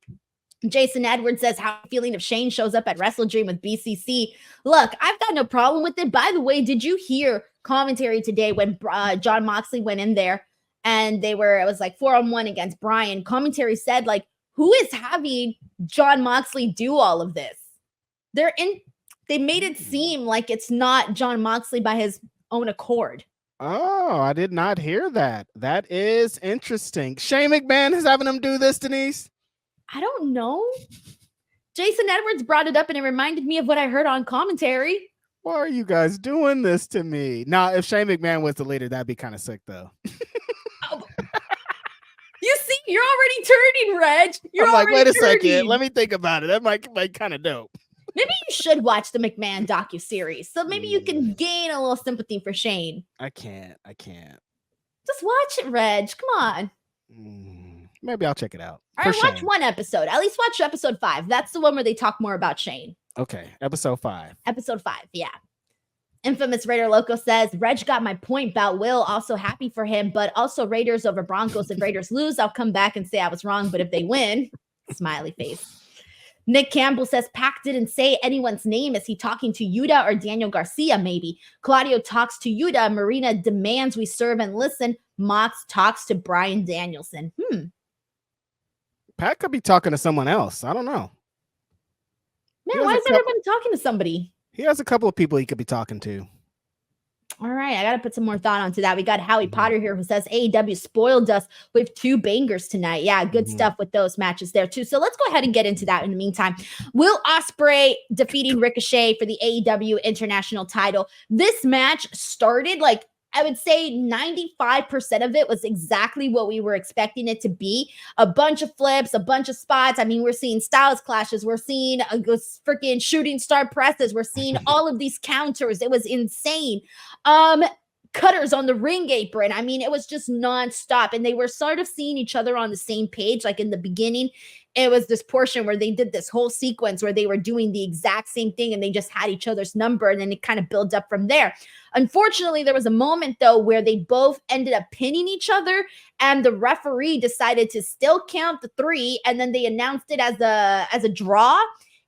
Jason Edwards says, how feeling if Shane shows up at Wrestle Dream with BCC? Look, I've got no problem with it. By the way, did you hear commentary today when Jon Moxley went in there and it was like 4-on-1 against Bryan? Commentary said, like, who is having Jon Moxley do all of this? They made it seem like it's not Jon Moxley by his own accord. Oh, I did not hear that. That is interesting. Shane McMahon is having him do this, Denise? I don't know. Jason Edwards brought it up and it reminded me of what I heard on commentary. Why are you guys doing this to me? Now, if Shane McMahon was the leader, that'd be kind of sick, though. You see, you're already turning, Reg. I'm like, wait a second. Let me think about it. That might kind of dope. Maybe you should watch the McMahon docu-series. So maybe you can gain a little sympathy for Shane. I can't. Just watch it, Reg. Come on. Maybe I'll check it out. All right, watch one episode. At least watch episode 5. That's the one where they talk more about Shane. Okay, episode 5. Episode 5, yeah. Infamous Raider Loco says, Reg got my point about Will. Also happy for him, but also Raiders over Broncos. If Raiders lose, I'll come back and say I was wrong. But if they win, smiley face. Nick Campbell says Pac didn't say anyone's name. Is he talking to Yuta or Daniel Garcia? Maybe. Claudio talks to Yuta. Marina demands we serve and listen. Mox talks to Bryan Danielson. Pac could be talking to someone else. I don't know. Man, why is everybody talking to somebody? He has a couple of people he could be talking to. All right, I got to put some more thought onto that. We got Howie Mhm. Potter here who says AEW spoiled us with 2 bangers tonight. Yeah, good stuff with those matches there too. So let's go ahead and get into that in the meantime. Will Ospreay defeating Ricochet for the AEW International title. This match started like I would say 95% of it was exactly what we were expecting it to be. A bunch of flips, a bunch of spots. I mean, we're seeing styles clashes. We're seeing freaking shooting star presses. We're seeing all of these counters. It was insane. Cutters on the ring apron. I mean, it was just nonstop. And they were sort of seeing each other on the same page. Like in the beginning, it was this portion where they did this whole sequence where they were doing the exact same thing and they just had each other's number. And then it kind of builds up from there. Unfortunately, there was a moment though where they both ended up pinning each other and the referee decided to still count the 3 and then they announced it as a draw.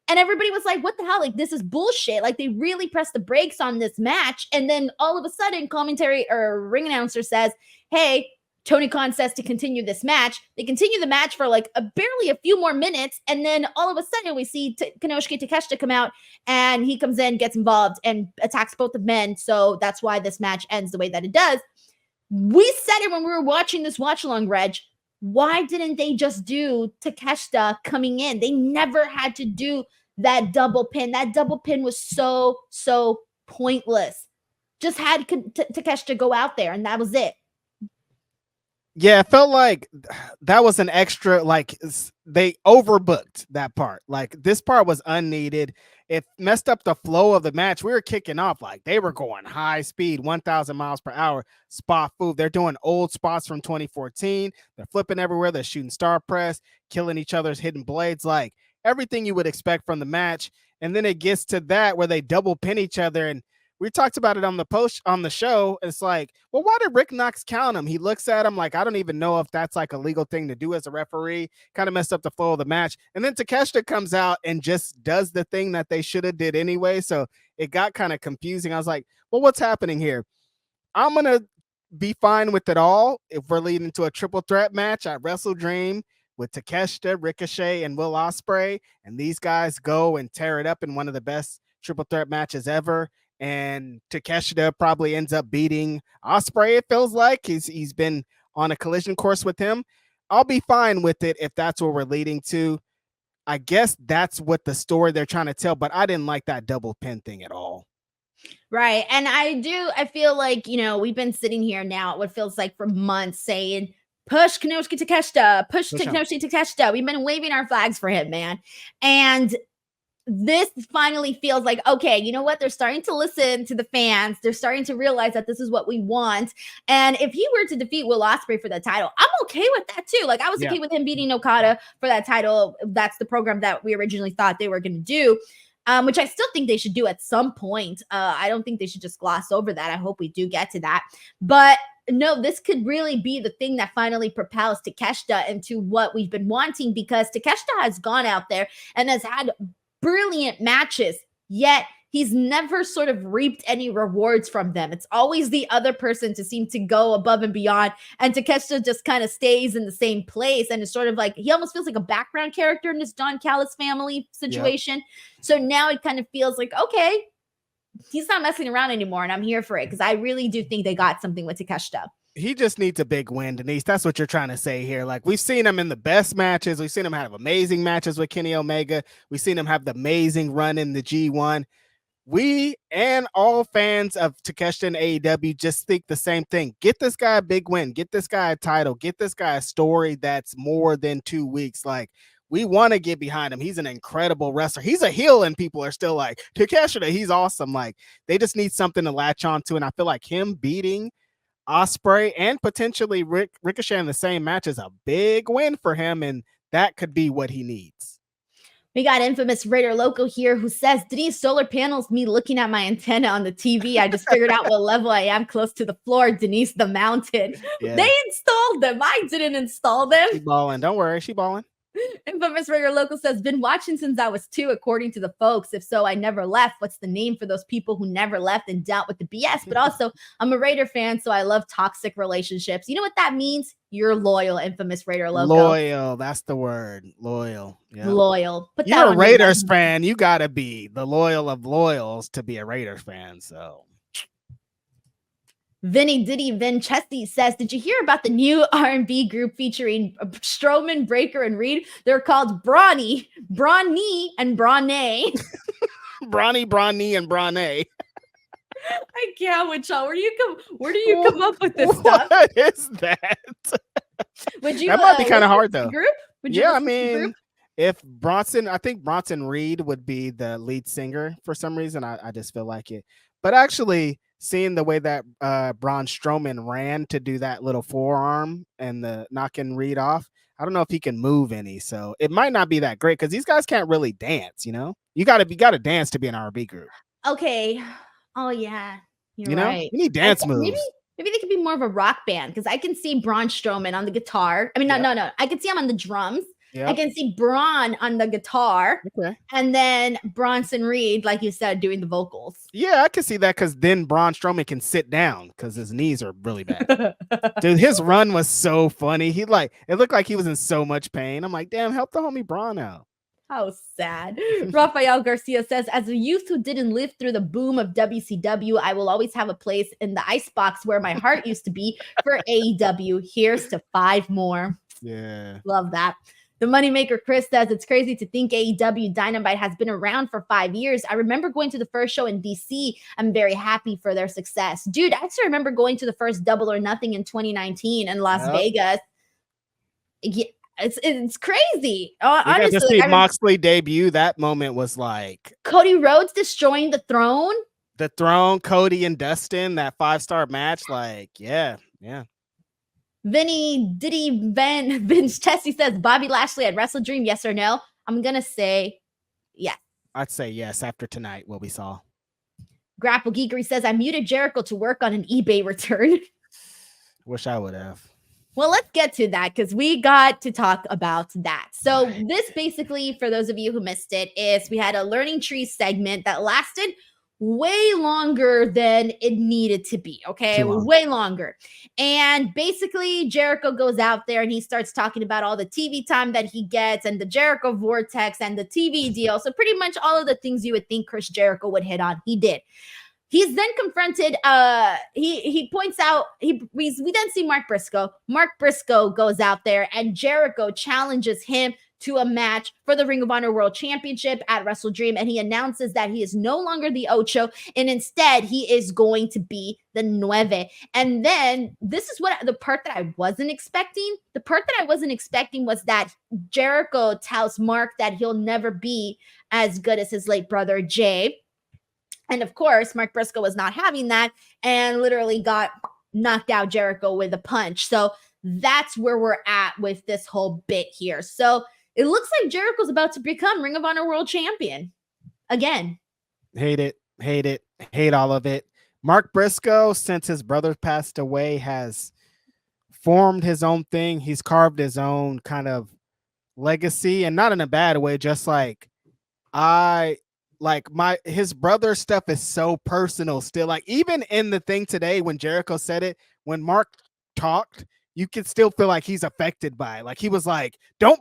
And everybody was like, what the hell? Like, this is bullshit. Like, they really pressed the brakes on this match. And then all of a sudden, commentary or ring announcer says, hey, Tony Khan says to continue this match. They continue the match for like barely a few more minutes. And then all of a sudden, we see Konosuke Takeshita come out and he comes in, gets involved, and attacks both of men. So that's why this match ends the way that it does. We said it when we were watching this watch along, Reg. Why didn't they just do Takeshita coming in? They never had to do that double pin. That double pin was so pointless. Just had Takeshita go out there and that was it. Yeah, it felt like that was an extra, like they overbooked that part. Like this part was unneeded. It messed up the flow of the match. We were kicking off like they were going high speed, 1,000 miles per hour, spot food. They're doing old spots from 2014. They're flipping everywhere. They're shooting star press, killing each other's hidden blades, like everything you would expect from the match. And then it gets to that where they double pin each other. And we talked about it on the show. It's like, well, why did Rick Knox count him? He looks at him like, I don't even know if that's like a legal thing to do as a referee. Kind of messed up the flow of the match. And then Takeshita comes out and just does the thing that they should have did anyway. So it got kind of confusing. I was like, well, what's happening here? I'm going to be fine with it all if we're leading to a triple threat match at Wrestle Dream with Takeshita, Ricochet, and Will Ospreay. And these guys go and tear it up in one of the best triple threat matches ever. And Takeshita probably ends up beating Ospreay. It feels like he's been on a collision course with him. I'll be fine with it if that's what we're leading to. I guess that's what the story they're trying to tell, but I didn't like that double pin thing at all. Right. And I feel like, we've been sitting here now, what feels like for months saying, push Konosuke Takeshita, push Konosuke Takeshita. We've been waving our flags for him, man. And this finally feels like, okay, you know what? They're starting to listen to the fans. They're starting to realize that this is what we want. And if he were to defeat Will Ospreay for that title, I'm okay with that too. Like I was okay with him beating Okada for that title. That's the program that we originally thought they were going to do. Which I still think they should do at some point. I don't think they should just gloss over that. I hope we do get to that. But no, this could really be the thing that finally propels Takeshita into what we've been wanting, because Takeshita has gone out there and has had brilliant matches, yet he's never sort of reaped any rewards from them. It's always the other person to seem to go above and beyond, and Takeshita just kind of stays in the same place, and it's sort of like he almost feels like a background character in this Don Callis family situation. Yep. So now it kind of feels like, okay, he's not messing around anymore, and I'm here for it, because I really do think they got something with Takeshita. He just needs a big win, Denise. That's what you're trying to say here. Like, we've seen him in the best matches. We've seen him have amazing matches with Kenny Omega. We've seen him have the amazing run in the G1. We and all fans of Takeshita and AEW just think the same thing. Get this guy a big win. Get this guy a title. Get this guy a story that's more than 2 weeks. Like, we want to get behind him. He's an incredible wrestler. He's a heel, and people are still like, Takeshita, he's awesome. Like, they just need something to latch on to, and I feel like him beating Ospreay and potentially Ricochet in the same match is a big win for him, and that could be what he needs. We got Infamous Raider Loco here who says, Denise, solar panels, me looking at my antenna on the TV. I just figured out what level I am, close to the floor. Denise, the mountain. Yeah. They installed them. I didn't install them. She balling. Don't worry. She balling. Infamous Raider Local says, been watching since I was 2, according to the folks. If so, I never left. What's the name for those people who never left and dealt with the BS? But also, I'm a Raider fan, so I love toxic relationships. You know what that means? You're loyal, Infamous Raider Loco. Loyal. That's the word. Loyal. Yep. Loyal. But you're a Raiders fan. You got to be the loyal of loyals to be a Raiders fan. So Vinny Diddy Vinchesty says, did you hear about the new R&B group featuring Strowman, Breaker, and Reed? They're called Brawny, and Brawny. Brawny, and Brawny. I can't with y'all. Where do you come up with this stuff? What is that? Would you? That might be kind of hard though. Group? Yeah, I mean, if Bronson, I think Bronson Reed would be the lead singer for some reason. I just feel like it. But actually, seeing the way that Braun Strowman ran to do that little forearm and the knocking Reed off, I don't know if he can move any. So it might not be that great because these guys can't really dance. You know, you got to dance to be an R&B group. Okay. Oh yeah, you know, right. You need dance moves. Maybe they could be more of a rock band because I can see Braun Strowman on the guitar. I mean, no. I can see him on the drums. Yep. I can see Braun on the guitar. Okay. And then Bronson Reed, like you said, doing the vocals. Yeah, I can see that because then Braun Strowman can sit down because his knees are really bad. Dude, his run was so funny. It looked like he was in so much pain. I'm like, damn, help the homie Braun out. How sad. Rafael Garcia says, as a youth who didn't live through the boom of WCW, I will always have a place in the icebox where my heart used to be for AEW. Here's to 5 more. Yeah. Love that. The Moneymaker Chris says, it's crazy to think AEW Dynamite has been around for 5 years. I remember going to the first show in DC. I'm very happy for their success. Dude, I actually remember going to the first Double or Nothing in 2019 in Las Vegas. Yeah. It's crazy. Honestly, to see Moxley debut, that moment was like Cody Rhodes destroying the throne. The throne, Cody and Dustin, that 5-star match. Like, yeah. Vinny Diddy Vince Chessie says, Bobby Lashley at Wrestle Dream, yes or no? I'm gonna say yes. I'd say yes after tonight, what we saw. Grapple Geekery says, I muted Jericho to work on an eBay return. Wish I would have. Well, let's get to that because we got to talk about that. So this basically, for those of you who missed it, is we had a learning tree segment that lasted way longer than it needed to be. Okay, way longer. And basically, Jericho goes out there and he starts talking about all the TV time that he gets and the Jericho Vortex and the TV deal. So pretty much all of the things you would think Chris Jericho would hit on, he did. He's then confronted. He points out. We then see Marq Briscoe. Marq Briscoe goes out there, and Jericho challenges him to a match for the Ring of Honor World Championship at Wrestle Dream, and he announces that he is no longer the Ocho, and instead he is going to be the Nueve. And then this is the part that I wasn't expecting. The part that I wasn't expecting was that Jericho tells Marq that he'll never be as good as his late brother Jay. And of course, Marq Briscoe was not having that and literally got knocked out Jericho with a punch. So that's where we're at with this whole bit here. So it looks like Jericho's about to become Ring of Honor World Champion again. Hate it. Hate all of it. Marq Briscoe, since his brother passed away, has formed his own thing. He's carved his own kind of legacy, and not in a bad way, just like his brother stuff is so personal still. Like even in the thing today when Jericho said it, when Marq talked, you could still feel like he's affected by it. Like he was like, don't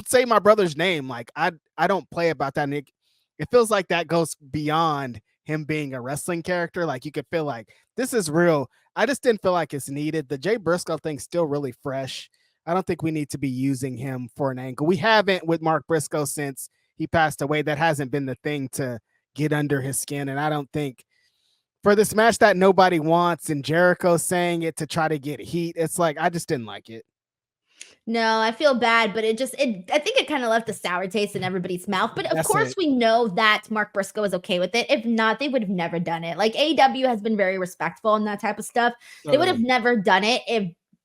say my brother's name. Like I don't play about that. And it feels like that goes beyond him being a wrestling character. Like you could feel like this is real. I just didn't feel like it's needed. The Jay Briscoe thing's still really fresh. I don't think we need to be using him for an angle. We haven't with Marq Briscoe since he passed away. That hasn't been the thing to get under his skin. And I don't think for this match that nobody wants and Jericho saying it to try to get heat, it's like, I just didn't like it. No, I feel bad, but I think it kind of left a sour taste in everybody's mouth. But of course, we know that Marq Briscoe is okay with it. If not, they would have never done it. Like AEW has been very respectful in that type of stuff. They would have never done it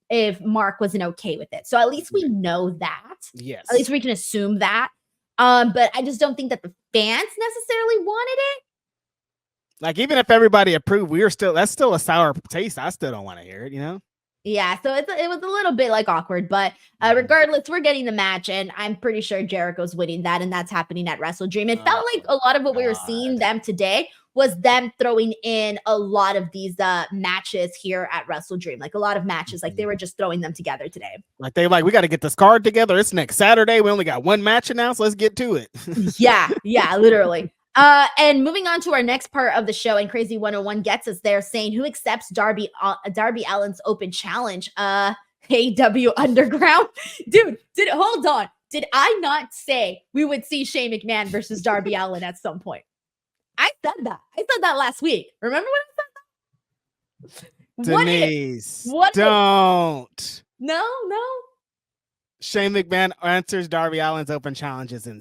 if Marq wasn't okay with it. So at least we know that. Yes. At least we can assume that. But I just don't think that the fans necessarily wanted it. Like, even if everybody approved, that's still a sour taste. I still don't want to hear it, you know? Yeah, so it was a little bit like awkward, but regardless, we're getting the match, and I'm pretty sure Jericho's winning that, and that's happening at Wrestle Dream. It felt like a lot of what we were seeing them today was them throwing in a lot of these matches here at Wrestle Dream, like a lot of matches, like they were just throwing them together today. Like we got to get this card together. It's next Saturday. We only got one match announced. Let's get to it. yeah, literally. And moving on to our next part of the show, and Crazy 101 gets us there, saying who accepts Darby Allin's open challenge? AEW Underground. Dude, hold on. Did I not say we would see Shane McMahon versus Darby Allin at some point? I said that. I said that last week. Remember when I said that? Denise, don't. No. Shane McMahon answers Darby Allin's open challenges, and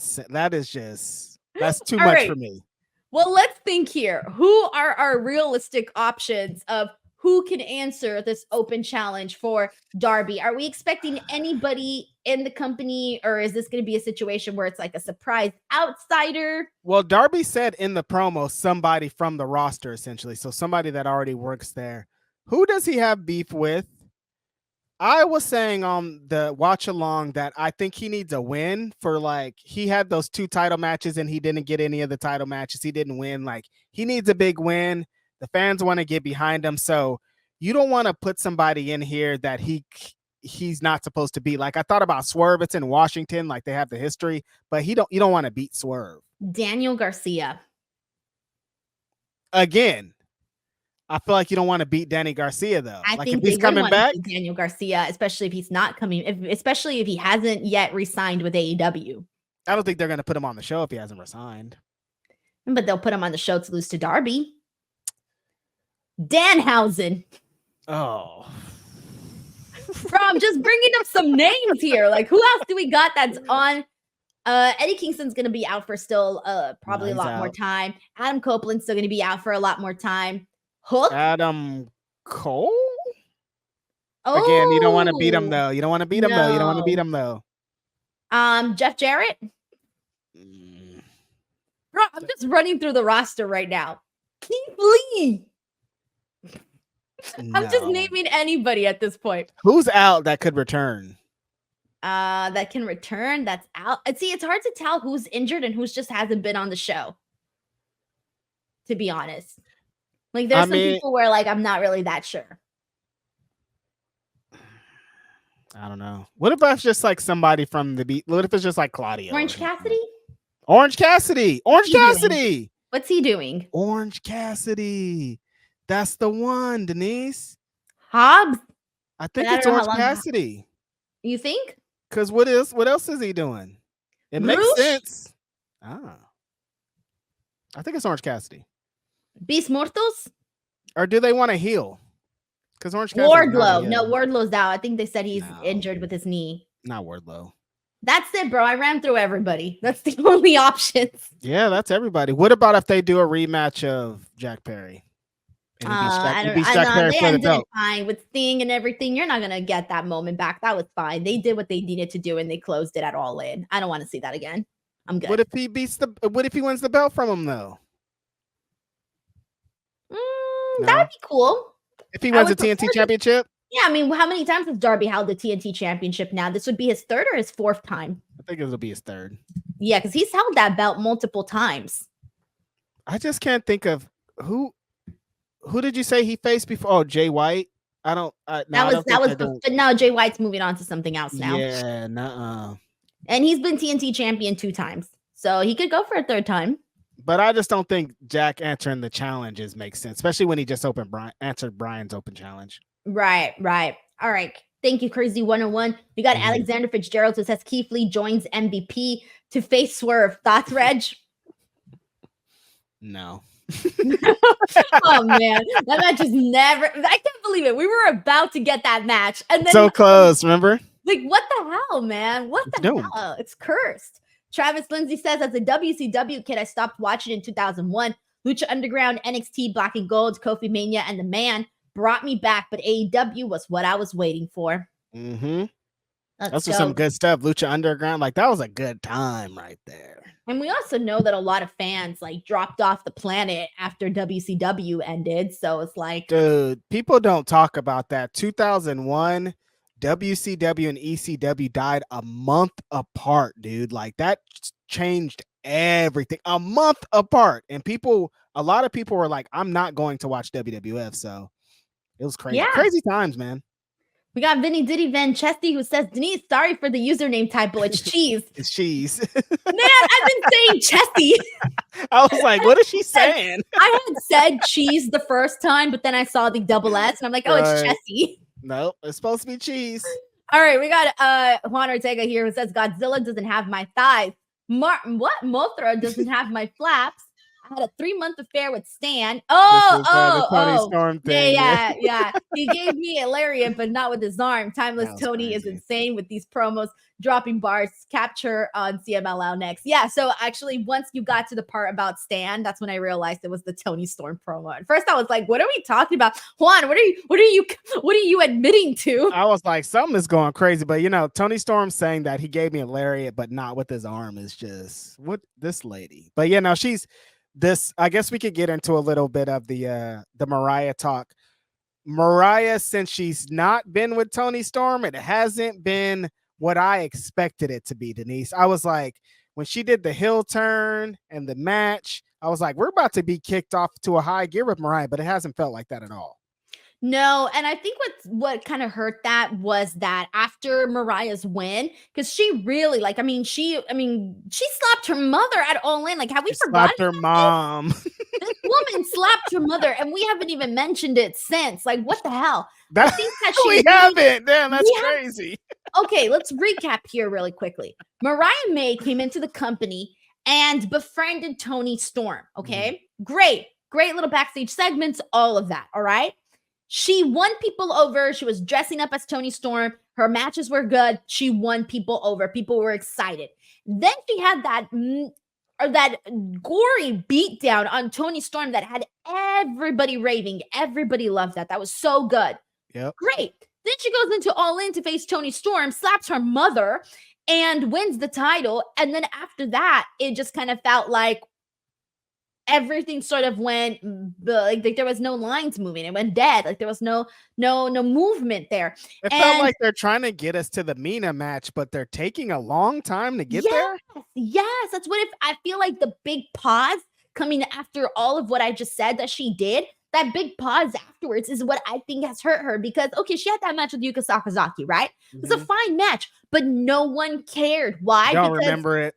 that's too much for me. Well, let's think here. Who are our realistic options of who can answer this open challenge for Darby? Are we expecting anybody in the company, or is this going to be a situation where it's like a surprise outsider? Well, Darby said in the promo, somebody from the roster, essentially. So somebody that already works there. Who does he have beef with? I was saying on the watch along that I think he needs a win for, like, he had those 2 title matches and he didn't get any of the title matches. He didn't win. Like, he needs a big win. The fans want to get behind him. So you don't want to put somebody in here that he's not supposed to be. Like, I thought about Swerve. It's in Washington. Like, they have the history, but you don't want to beat Swerve. Daniel Garcia. Again, I feel like you don't want to beat Danny Garcia, though. I like, think if he's coming back, Daniel Garcia, especially if he's not coming, especially if he hasn't yet re-signed with AEW. I don't think they're going to put him on the show if he hasn't resigned. But they'll put him on the show to lose to Darby. Danhausen. Oh. Bro, I'm just bringing up some names here. Like, who else do we got that's on? Eddie Kingston's going to be out for still probably a lot more time. Adam Copeland's still going to be out for a lot more time. Hook? Adam Cole? Oh. Again, you don't want to beat him, though. You don't want to beat him, though. You don't want to beat him, though. Jeff Jarrett? Bro, I'm just running through the roster right now. Keith Lee. No. I'm just naming anybody at this point. Who's out that could return? That can return, that's out. See, it's hard to tell who's injured and who's just hasn't been on the show, to be honest. Like, there's some people where, like, I'm not really that sure. I don't know. What if it's just like somebody from the beat? What if it's just like Claudio? Orange Cassidy? Orange Cassidy. Orange Cassidy. What's he doing? Orange Cassidy. That's the one, Denise. Hobbs? I think it's Orange Cassidy. You think? Because what else is he doing? It makes sense. I think it's Orange Cassidy. Beast Mortos? Or do they want to heal? Because Orange Cassidy. Wardlow. No, Wardlow's out. I think they said he's injured with his knee. Not Wardlow. That's it, bro. I ran through everybody. That's the only options. Yeah, that's everybody. What about if they do a rematch of Jack Perry? I know they ended it fine with Sting and everything. You're not gonna get that moment back. That was fine. They did what they needed to do and they closed it at All In. I don't want to see that again. I'm good. What if he wins the belt from him though? That would be cool. If he wins the TNT championship? Yeah, I mean, how many times has Darby held the TNT championship now? This would be his 3rd or his 4th time. I think it'll be his 3rd. Yeah, because he's held that belt multiple times. I just can't think of who did you say he faced before? Oh, Jay White. But no, Jay White's moving on to something else now. Yeah, nuh-uh. And he's been TNT champion 2 times, so he could go for a 3rd time. But I just don't think Jack answering the challenges makes sense, especially when he just answered Brian's open challenge. Right. All right. Thank you, Crazy 101. We got Alexander Fitzgerald who says Keith Lee joins MVP to face Swerve. Thoughts, Reg? No. Oh man, that match is never. I can't believe it. We were about to get that match, and then so close. Remember? Like, what the hell, man? What the hell? It's cursed. Travis Lindsay says, as a WCW kid, I stopped watching in 2001. Lucha Underground, NXT, Black and Gold, Kofi Mania, and The Man brought me back, but AEW was what I was waiting for. Mm-hmm. That's some good stuff. Lucha Underground, like, that was a good time right there. And we also know that a lot of fans like dropped off the planet after WCW ended. So it's like, dude, people don't talk about that. 2001, WCW and ECW died a month apart, dude. Like, that changed everything. A month apart. And a lot of people were like, I'm not going to watch WWF. So it was crazy. Yeah. Crazy times, man. We got Vinny Diddy Van Chesty who says, Denise, sorry for the username typo. It's cheese. It's cheese. Man, I've been saying Chesty. I was like, what is she saying? I had said cheese the first time, but then I saw the double S and I'm like, oh, it's Chesty. Nope, it's supposed to be cheese. All right, we got Juan Ortega here who says, Godzilla doesn't have my thighs. Mothra doesn't have my flaps. I had a 3-month affair with Stan. Storm thing. Yeah. He gave me a lariat, but not with his arm. Timeless Tony is insane with these promos, dropping bars. Capture on CMLL next. Yeah, so actually, once you got to the part about Stan, that's when I realized it was the Tony Storm promo. At first, I was like, "What are we talking about, Juan? What are you admitting to?" I was like, something is going crazy, but Tony Storm saying that he gave me a lariat, but not with his arm is just what this lady. But she's. This, I guess we could get into a little bit of the Mariah talk. Mariah, since she's not been with Tony Storm, it hasn't been what I expected it to be, Denise. I was like, when she did the heel turn and the match, I was like, we're about to be kicked off to a high gear with Mariah, but it hasn't felt like that at all. No, and I think what kind of hurt that was that after Mariah's win, because she really she slapped her mother at Allin. Like, have we forgotten? Slapped her mom. This woman slapped her mother, and we haven't even mentioned it since. Like, what the hell? I think that we haven't. Damn, that's crazy. Okay, let's recap here really quickly. Mariah May came into the company and befriended Tony Storm. Okay, great little backstage segments, all of that. All right. She won people over. She was dressing up as Tony Storm. Her matches were good. She won people over. People were excited. Then she had that gory beatdown on Tony Storm that had everybody raving. Everybody loved that. That was so good. Yep. Great. Then she goes into Allin to face Tony Storm, slaps her mother, and wins the title. And then after that, it just kind of felt like everything sort of went like there was no lines moving. It went dead. Like there was no movement there. It felt like they're trying to get us to the Mina match, but they're taking a long time to get there. Yes, that's what I feel like. The big pause coming after all of what I just said that she did. That big pause afterwards is what I think has hurt her because, okay, she had that match with Yuka Sakazaki, right? It was a fine match, but no one cared. Why? Don't remember it.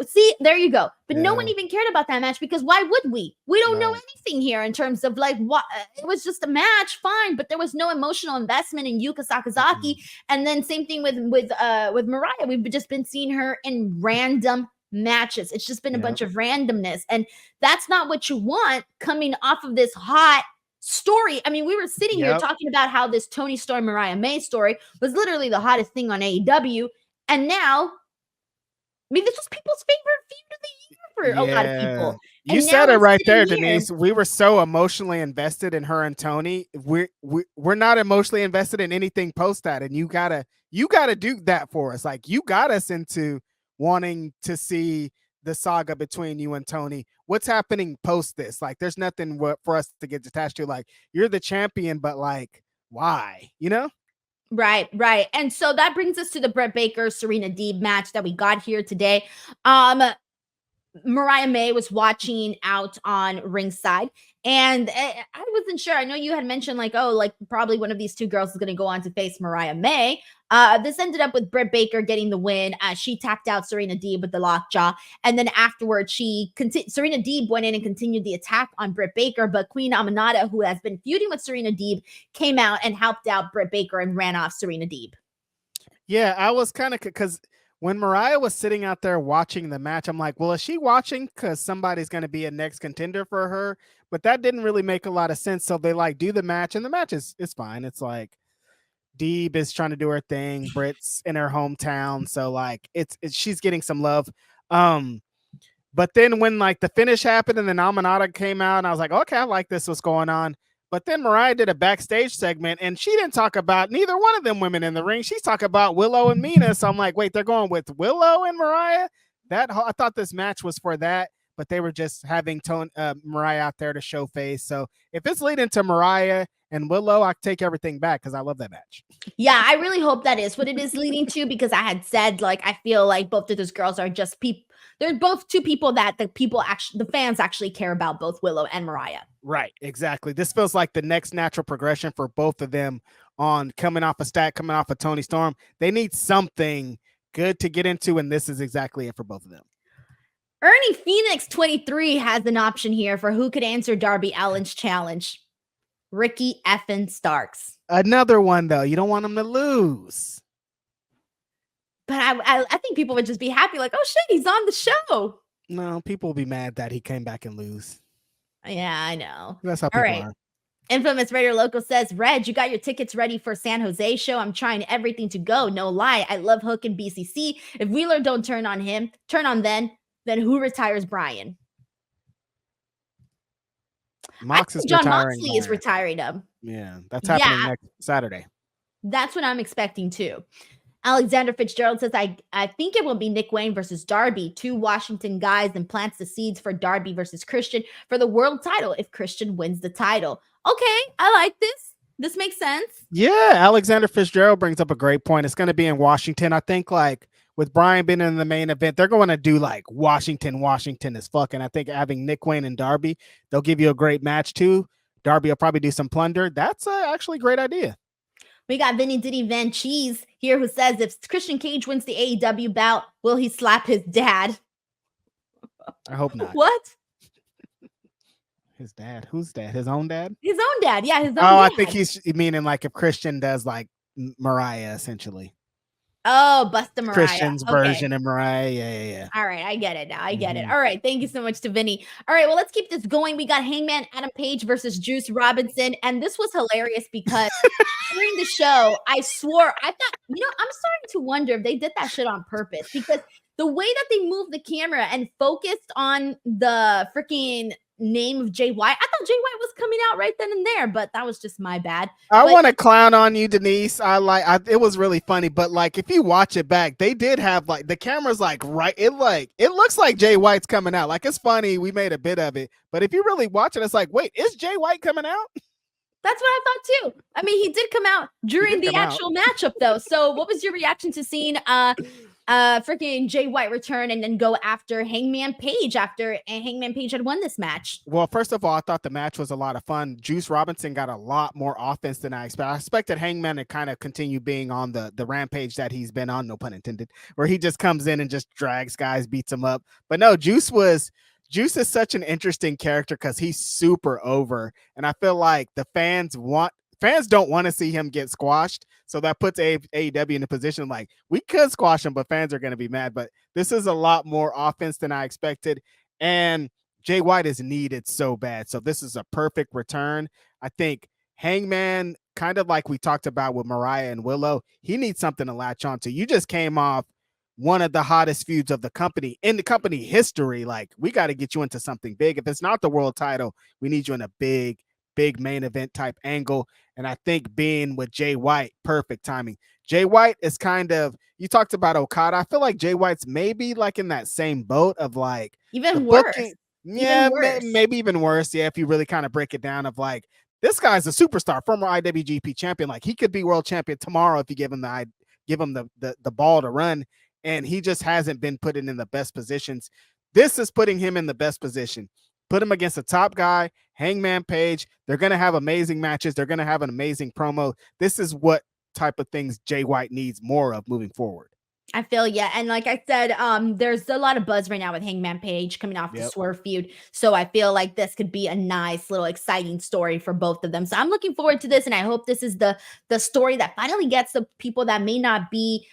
See, there you go. But no one even cared about that match because why would we? We don't know anything here in terms of like what it was just a match, fine, but there was no emotional investment in Yuka Sakazaki. And then same thing with Mariah. We've just been seeing her in random matches. It's just been a bunch of randomness, and that's not what you want coming off of this hot story. I mean, we were sitting here talking about how this Tony Storm Mariah May story was literally the hottest thing on AEW, and now. I mean, this was people's favorite feud of the year for a lot of people. You said it right there, Denise. We were so emotionally invested in her and Tony. We're not emotionally invested in anything post that, and you gotta do that for us. Like you got us into wanting to see the saga between you and Tony. What's happening post this? Like, there's nothing for us to get attached to. Like, you're the champion, but like, why? Right. And so that brings us to the Britt Baker Serena Deeb match that we got here today. Mariah May was watching out on ringside, and I wasn't sure. I know you had mentioned probably one of these two girls is going to go on to face Mariah May. This ended up with Britt Baker getting the win. She tapped out Serena Deeb with the lockjaw, and then afterwards, Serena Deeb went in and continued the attack on Britt Baker. But Queen Aminata, who has been feuding with Serena Deeb, came out and helped out Britt Baker and ran off Serena Deeb. Yeah, I was kind of because when Mariah was sitting out there watching the match, I'm like, well, is she watching because somebody's going to be a next contender for her? But that didn't really make a lot of sense. So they do the match, and the match is fine. It's like Deeb is trying to do her thing. Britt's in her hometown, so it's she's getting some love. But then when the finish happened and then Aminata came out, and I was like, okay, I like this. What's going on? But then Mariah did a backstage segment, and she didn't talk about neither one of them women in the ring. She's talking about Willow and Mina. So I'm like, wait, they're going with Willow and Mariah? I thought this match was for that, but they were just having Mariah out there to show face. So if it's leading to Mariah and Willow, I take everything back because I love that match. Yeah, I really hope that is what it is leading to, because I had said, I feel like both of those girls are just people. they're both two people that the fans actually care about, both Willow and Mariah. Right, exactly. This feels like the next natural progression for both of them on coming off a stat, coming off a Tony Storm. They need something good to get into, and this is exactly it for both of them. Ernie Phoenix 23 has an option here for who could answer Darby Allin's challenge. Ricky effing Starks. Another one, though. You don't want him to lose. But I think people would just be happy, like, oh shit, he's on the show. No, people will be mad that he came back and lose. Yeah, I know. That's how people are. Infamous Raider Loco says, Reg, you got your tickets ready for San Jose show. I'm trying everything to go. No lie. I love Hook and BCC. If Wheeler don't turn on then who retires Bryan? Mox is John retiring. Moxley is retiring him. Yeah, that's happening next Saturday. That's what I'm expecting too. Alexander Fitzgerald says, I think it will be Nick Wayne versus Darby, 2 Washington guys, and plants the seeds for Darby versus Christian for the world title if Christian wins the title. Okay, I like this. This makes sense. Yeah, Alexander Fitzgerald brings up a great point. It's going to be in Washington. I think like with Bryan being in the main event, they're going to do like Washington as fuck. And I think having Nick Wayne and Darby, they'll give you a great match too. Darby will probably do some plunder. That's actually a great idea. We got Vinny Diddy Van Cheese here who says, if Christian Cage wins the AEW bout, will he slap his dad? I hope not. What? His dad? Whose dad? His own dad? His own dad. Yeah, his own dad. I think he's meaning like if Christian does like Mariah, essentially. Oh, Busta Mariah. Christian's version of Mariah. Yeah. All right, I get it now. I get it. All right, thank you so much to Vinny. All right, well, let's keep this going. We got Hangman Adam Page versus Juice Robinson, and this was hilarious because during the show, I swore, I thought, I'm starting to wonder if they did that shit on purpose, because the way that they moved the camera and focused on the freaking name of Jay White, I thought Jay White was coming out right then and there, but that was just my bad. I want to clown on you, Denise. It was really funny, but like if you watch it back, they did have like the camera's like right. It looks like Jay White's coming out. Like it's funny, we made a bit of it, but if you really watch it, it's like, wait, is Jay White coming out? That's what I thought too. I mean, he did come out during the actual matchup though. So what was your reaction to seeing freaking Jay White return and then go after Hangman Page after Hangman Page had won this match? Well, first of all, I thought the match was a lot of fun. Juice Robinson got a lot more offense than I expected. I expected Hangman to kind of continue being on the rampage that he's been on, no pun intended, where he just comes in and just drags guys, beats them up. But no, Juice is such an interesting character because he's super over. And I feel like the fans don't want to see him get squashed. So that puts AEW in a position like we could squash him, but fans are going to be mad. But this is a lot more offense than I expected. And Jay White is needed so bad. So this is a perfect return. I think Hangman, kind of like we talked about with Mariah and Willow, he needs something to latch on to. You just came off one of the hottest feuds of the company in the company history. Like we got to get you into something big. If it's not the world title, we need you in a big main event type angle. And I think being with Jay White, perfect timing. Jay White is kind of, you talked about Okada. I feel like Jay White's maybe like in that same boat of like even worse. Yeah, maybe even worse. Yeah, if you really kind of break it down of like, this guy's a superstar, former IWGP champion. Like he could be world champion tomorrow if you give him the ball to run. And he just hasn't been put in the best positions. This is putting him in the best position. Put him against the top guy, Hangman Page. They're going to have amazing matches. They're going to have an amazing promo. This is what type of things Jay White needs more of moving forward. I feel, yeah. And like I said, there's a lot of buzz right now with Hangman Page coming off the Swerve feud. So I feel like this could be a nice little exciting story for both of them. So I'm looking forward to this. And I hope this is the story that finally gets the people that may not be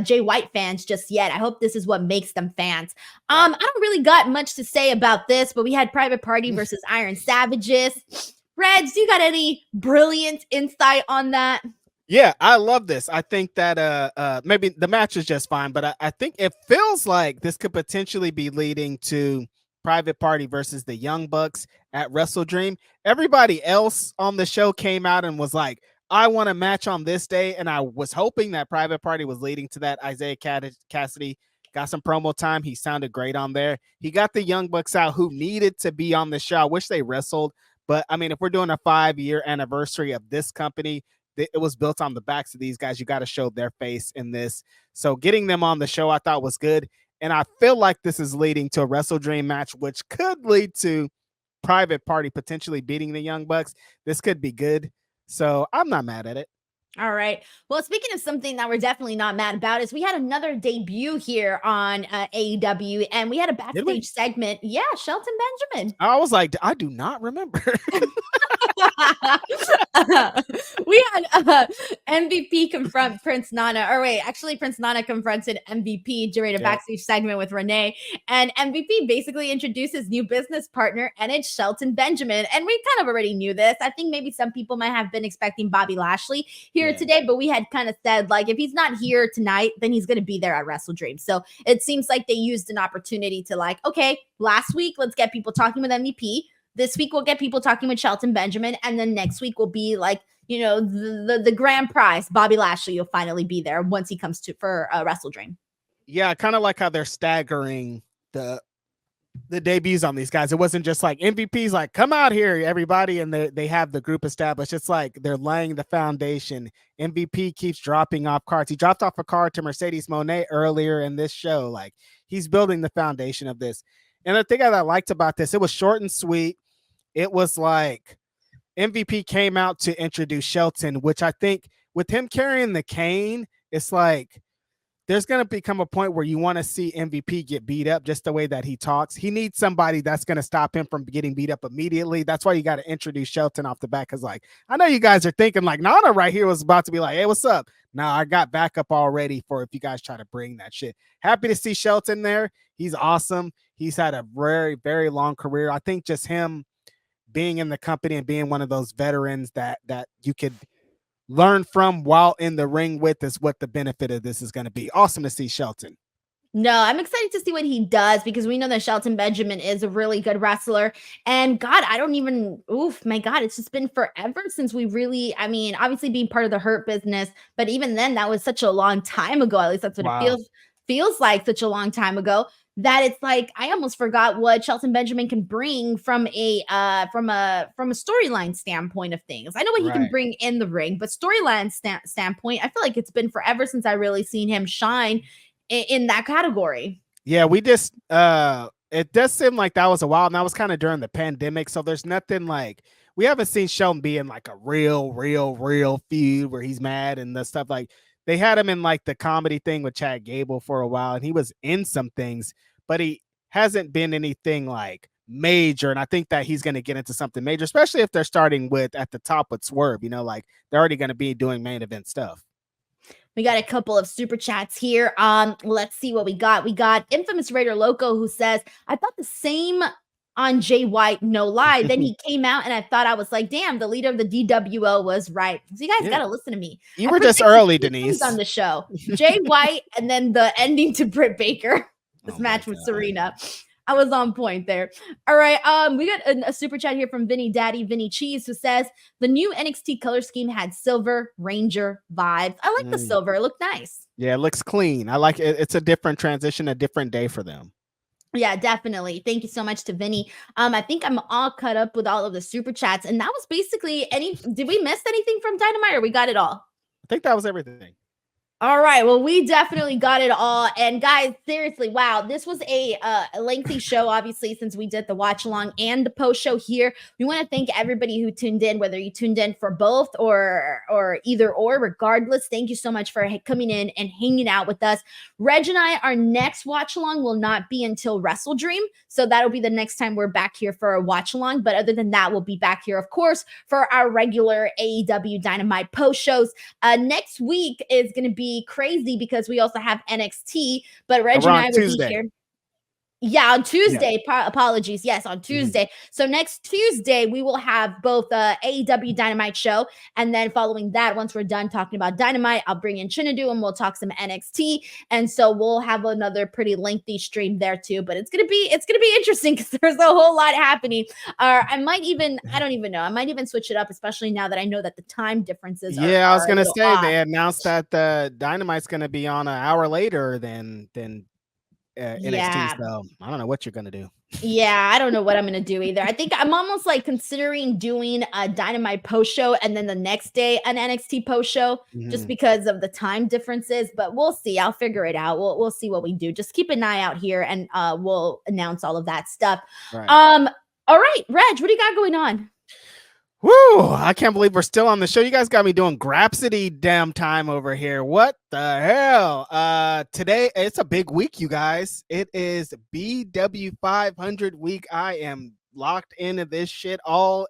Jay White fans just yet. I hope this is what makes them fans. I don't really got much to say about this, but we had Private Party versus Iron Savages. Reds, do you got any brilliant insight on that? Yeah, I love this. I think that maybe the match is just fine, but I think it feels like this could potentially be leading to Private Party versus the Young Bucks at Wrestle Dream. Everybody else on the show came out and was like, I want a match on this day. And I was hoping that Private Party was leading to that. Isiah Kassidy got some promo time. He sounded great on there. He got the Young Bucks out who needed to be on the show. I wish they wrestled. But I mean, if we're doing a 5-year anniversary of this company, it was built on the backs of these guys. You got to show their face in this. So getting them on the show, I thought was good. And I feel like this is leading to a Wrestle Dream match, which could lead to Private Party potentially beating the Young Bucks. This could be good. So I'm not mad at it. All right. Well, speaking of something that we're definitely not mad about is we had another debut here on AEW, and we had a backstage segment. Yeah, Shelton Benjamin. I was like, I do not remember. We had MVP confront Prince Nana, or wait, actually Prince Nana confronted MVP during a backstage segment with Renee, and MVP basically introduced his new business partner, and it's Shelton Benjamin. And we kind of already knew this. I think maybe some people might have been expecting Bobby Lashley here today, but we had kind of said, like, if he's not here tonight, then he's going to be there at Wrestle Dream. So it seems like they used an opportunity to, like, okay, last week, let's get people talking with MVP. This week, we'll get people talking with Shelton Benjamin. And then next week will be like, you know, the grand prize. Bobby Lashley will finally be there once he comes for Wrestle Dream. Yeah, kind of like how they're staggering the debuts on these guys. It wasn't just like MVP's like, come out here, everybody, and they have the group established. It's like they're laying the foundation. MVP keeps dropping off cards. He dropped off a card to Mercedes Moné earlier in this show. Like, he's building the foundation of this. And the thing that I liked about this, it was short and sweet. It was like MVP came out to introduce Shelton, which I think with him carrying the cane, it's like there's going to become a point where you want to see MVP get beat up just the way that he talks. He needs somebody that's going to stop him from getting beat up immediately. That's why you got to introduce Shelton off the bat. Cause like, I know you guys are thinking like Nana right here was about to be like, hey, what's up? Now I got backup already for if you guys try to bring that shit. Happy to see Shelton there. He's awesome. He's had a very, very long career. I think just him being in the company and being one of those veterans that you could learn from while in the ring with is what the benefit of this is going to be. Awesome to see Shelton. No, I'm excited to see what he does because we know that Shelton Benjamin is a really good wrestler. And God, my God, it's just been forever since we really, I mean, obviously being part of the Hurt Business, but even then that was such a long time ago. At least that's what it feels like, such a long time ago, that it's like I almost forgot what Shelton Benjamin can bring from a storyline standpoint of things. I know what he can bring in the ring, but storyline standpoint, I feel like it's been forever since I really seen him shine in that category. Yeah, we just it does seem like that was a while, and that was kind of during the pandemic. So there's nothing like we haven't seen Shelton be in like a real feud where he's mad and the stuff. Like they had him in like the comedy thing with Chad Gable for a while, and he was in some things, but he hasn't been anything like major. And I think that he's going to get into something major, especially if they're starting with at the top with Swerve, you know, like they're already going to be doing main event stuff. We got a couple of super chats here. Let's see what we got. We got Infamous Raider Loco who says, I thought the same on Jay White, no lie. Then he came out and I thought I was like, damn, the leader of the DWO was right. So you guys got to listen to me. You were just early, Denise. On the show. Jay White and then the ending to Britt Baker. This match with Serena. I was on point there. All right. We got a super chat here from Vinny Daddy, Vinny Cheese, who says the new NXT color scheme had Silver Ranger vibes. I like the silver. It looked nice. Yeah, it looks clean. I like it. It's a different transition, a different day for them. Yeah, definitely. Thank you so much to Vinny. I think I'm all cut up with all of the super chats. And that was basically did we miss anything from Dynamite or we got it all? I think that was everything. All right. Well, we definitely got it all. And guys, seriously, wow. This was a lengthy show, obviously, since we did the watch along and the post show here. We want to thank everybody who tuned in, whether you tuned in for both or either or, regardless. Thank you so much for coming in and hanging out with us. Reg and I, our next watch along will not be until Wrestle Dream. So that'll be the next time we're back here for a watch along. But other than that, we'll be back here, of course, for our regular AEW Dynamite post shows. Next week is going to be crazy because we also have NXT, but Reg and I will be here. Yeah, on Tuesday. Yeah. Apologies. Yes, on Tuesday. Mm-hmm. So next Tuesday, we will have both AEW Dynamite show. And then following that, once we're done talking about Dynamite, I'll bring in Chinadu and we'll talk some NXT. And so we'll have another pretty lengthy stream there too. But it's gonna be interesting because there's a whole lot happening. I don't even know. I might even switch it up, especially now that I know that the time differences are. Yeah, I was gonna say odd. They announced that the Dynamite's gonna be on an hour later than NXT, so I don't know what you're gonna do. Yeah, I don't know what I'm gonna do either. I think I'm almost like considering doing a Dynamite post show and then the next day an NXT post show, just because of the time differences. But we'll see. I'll figure it out. We'll see what we do. Just keep an eye out here, and we'll announce all of that stuff. Right. All right, Reg, what do you got going on? Woo! I can't believe we're still on the show. You guys got me doing Grapsity damn time over here. What the hell? Today it's a big week, you guys. It is BW 500 week. I am locked into this shit.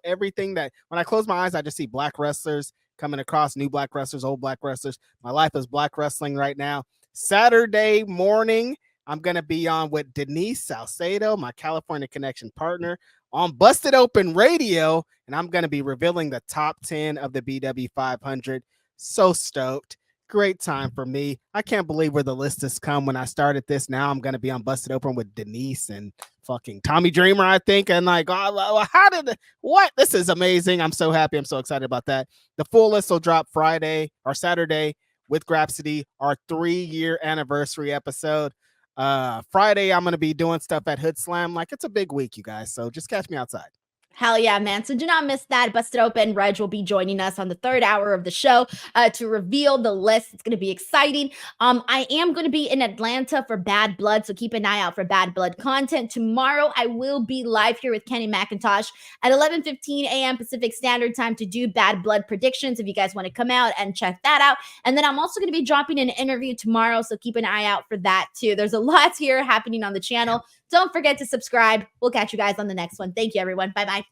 Everything that when I close my eyes, I just see black wrestlers coming across, new black wrestlers, old black wrestlers. My life is black wrestling right now. Saturday morning, I'm gonna be on with Denise Salcedo, my California Connection partner, on Busted Open Radio, and I'm going to be revealing the top 10 of the BW 500. So stoked. Great time for me. I can't believe where the list has come. When I started this, now I'm going to be on Busted Open with Denise and fucking Tommy Dreamer, I think. And like, what? This is amazing. I'm so happy. I'm so excited about that. The full list will drop Friday or Saturday with Grapsity, our 3-year anniversary episode. Friday, I'm going to be doing stuff at Hood Slam. Like, it's a big week, you guys. So just catch me outside. Hell yeah, man. So do not miss that. Busted Open. Reg will be joining us on the 3rd hour of the show to reveal the list. It's going to be exciting. I am going to be in Atlanta for Bad Blood, so keep an eye out for Bad Blood content. Tomorrow, I will be live here with Kenny McIntosh at 11:15 a.m. Pacific Standard Time to do Bad Blood predictions if you guys want to come out and check that out. And then I'm also going to be dropping an interview tomorrow, so keep an eye out for that too. There's a lot here happening on the channel. Don't forget to subscribe. We'll catch you guys on the next one. Thank you, everyone. Bye-bye.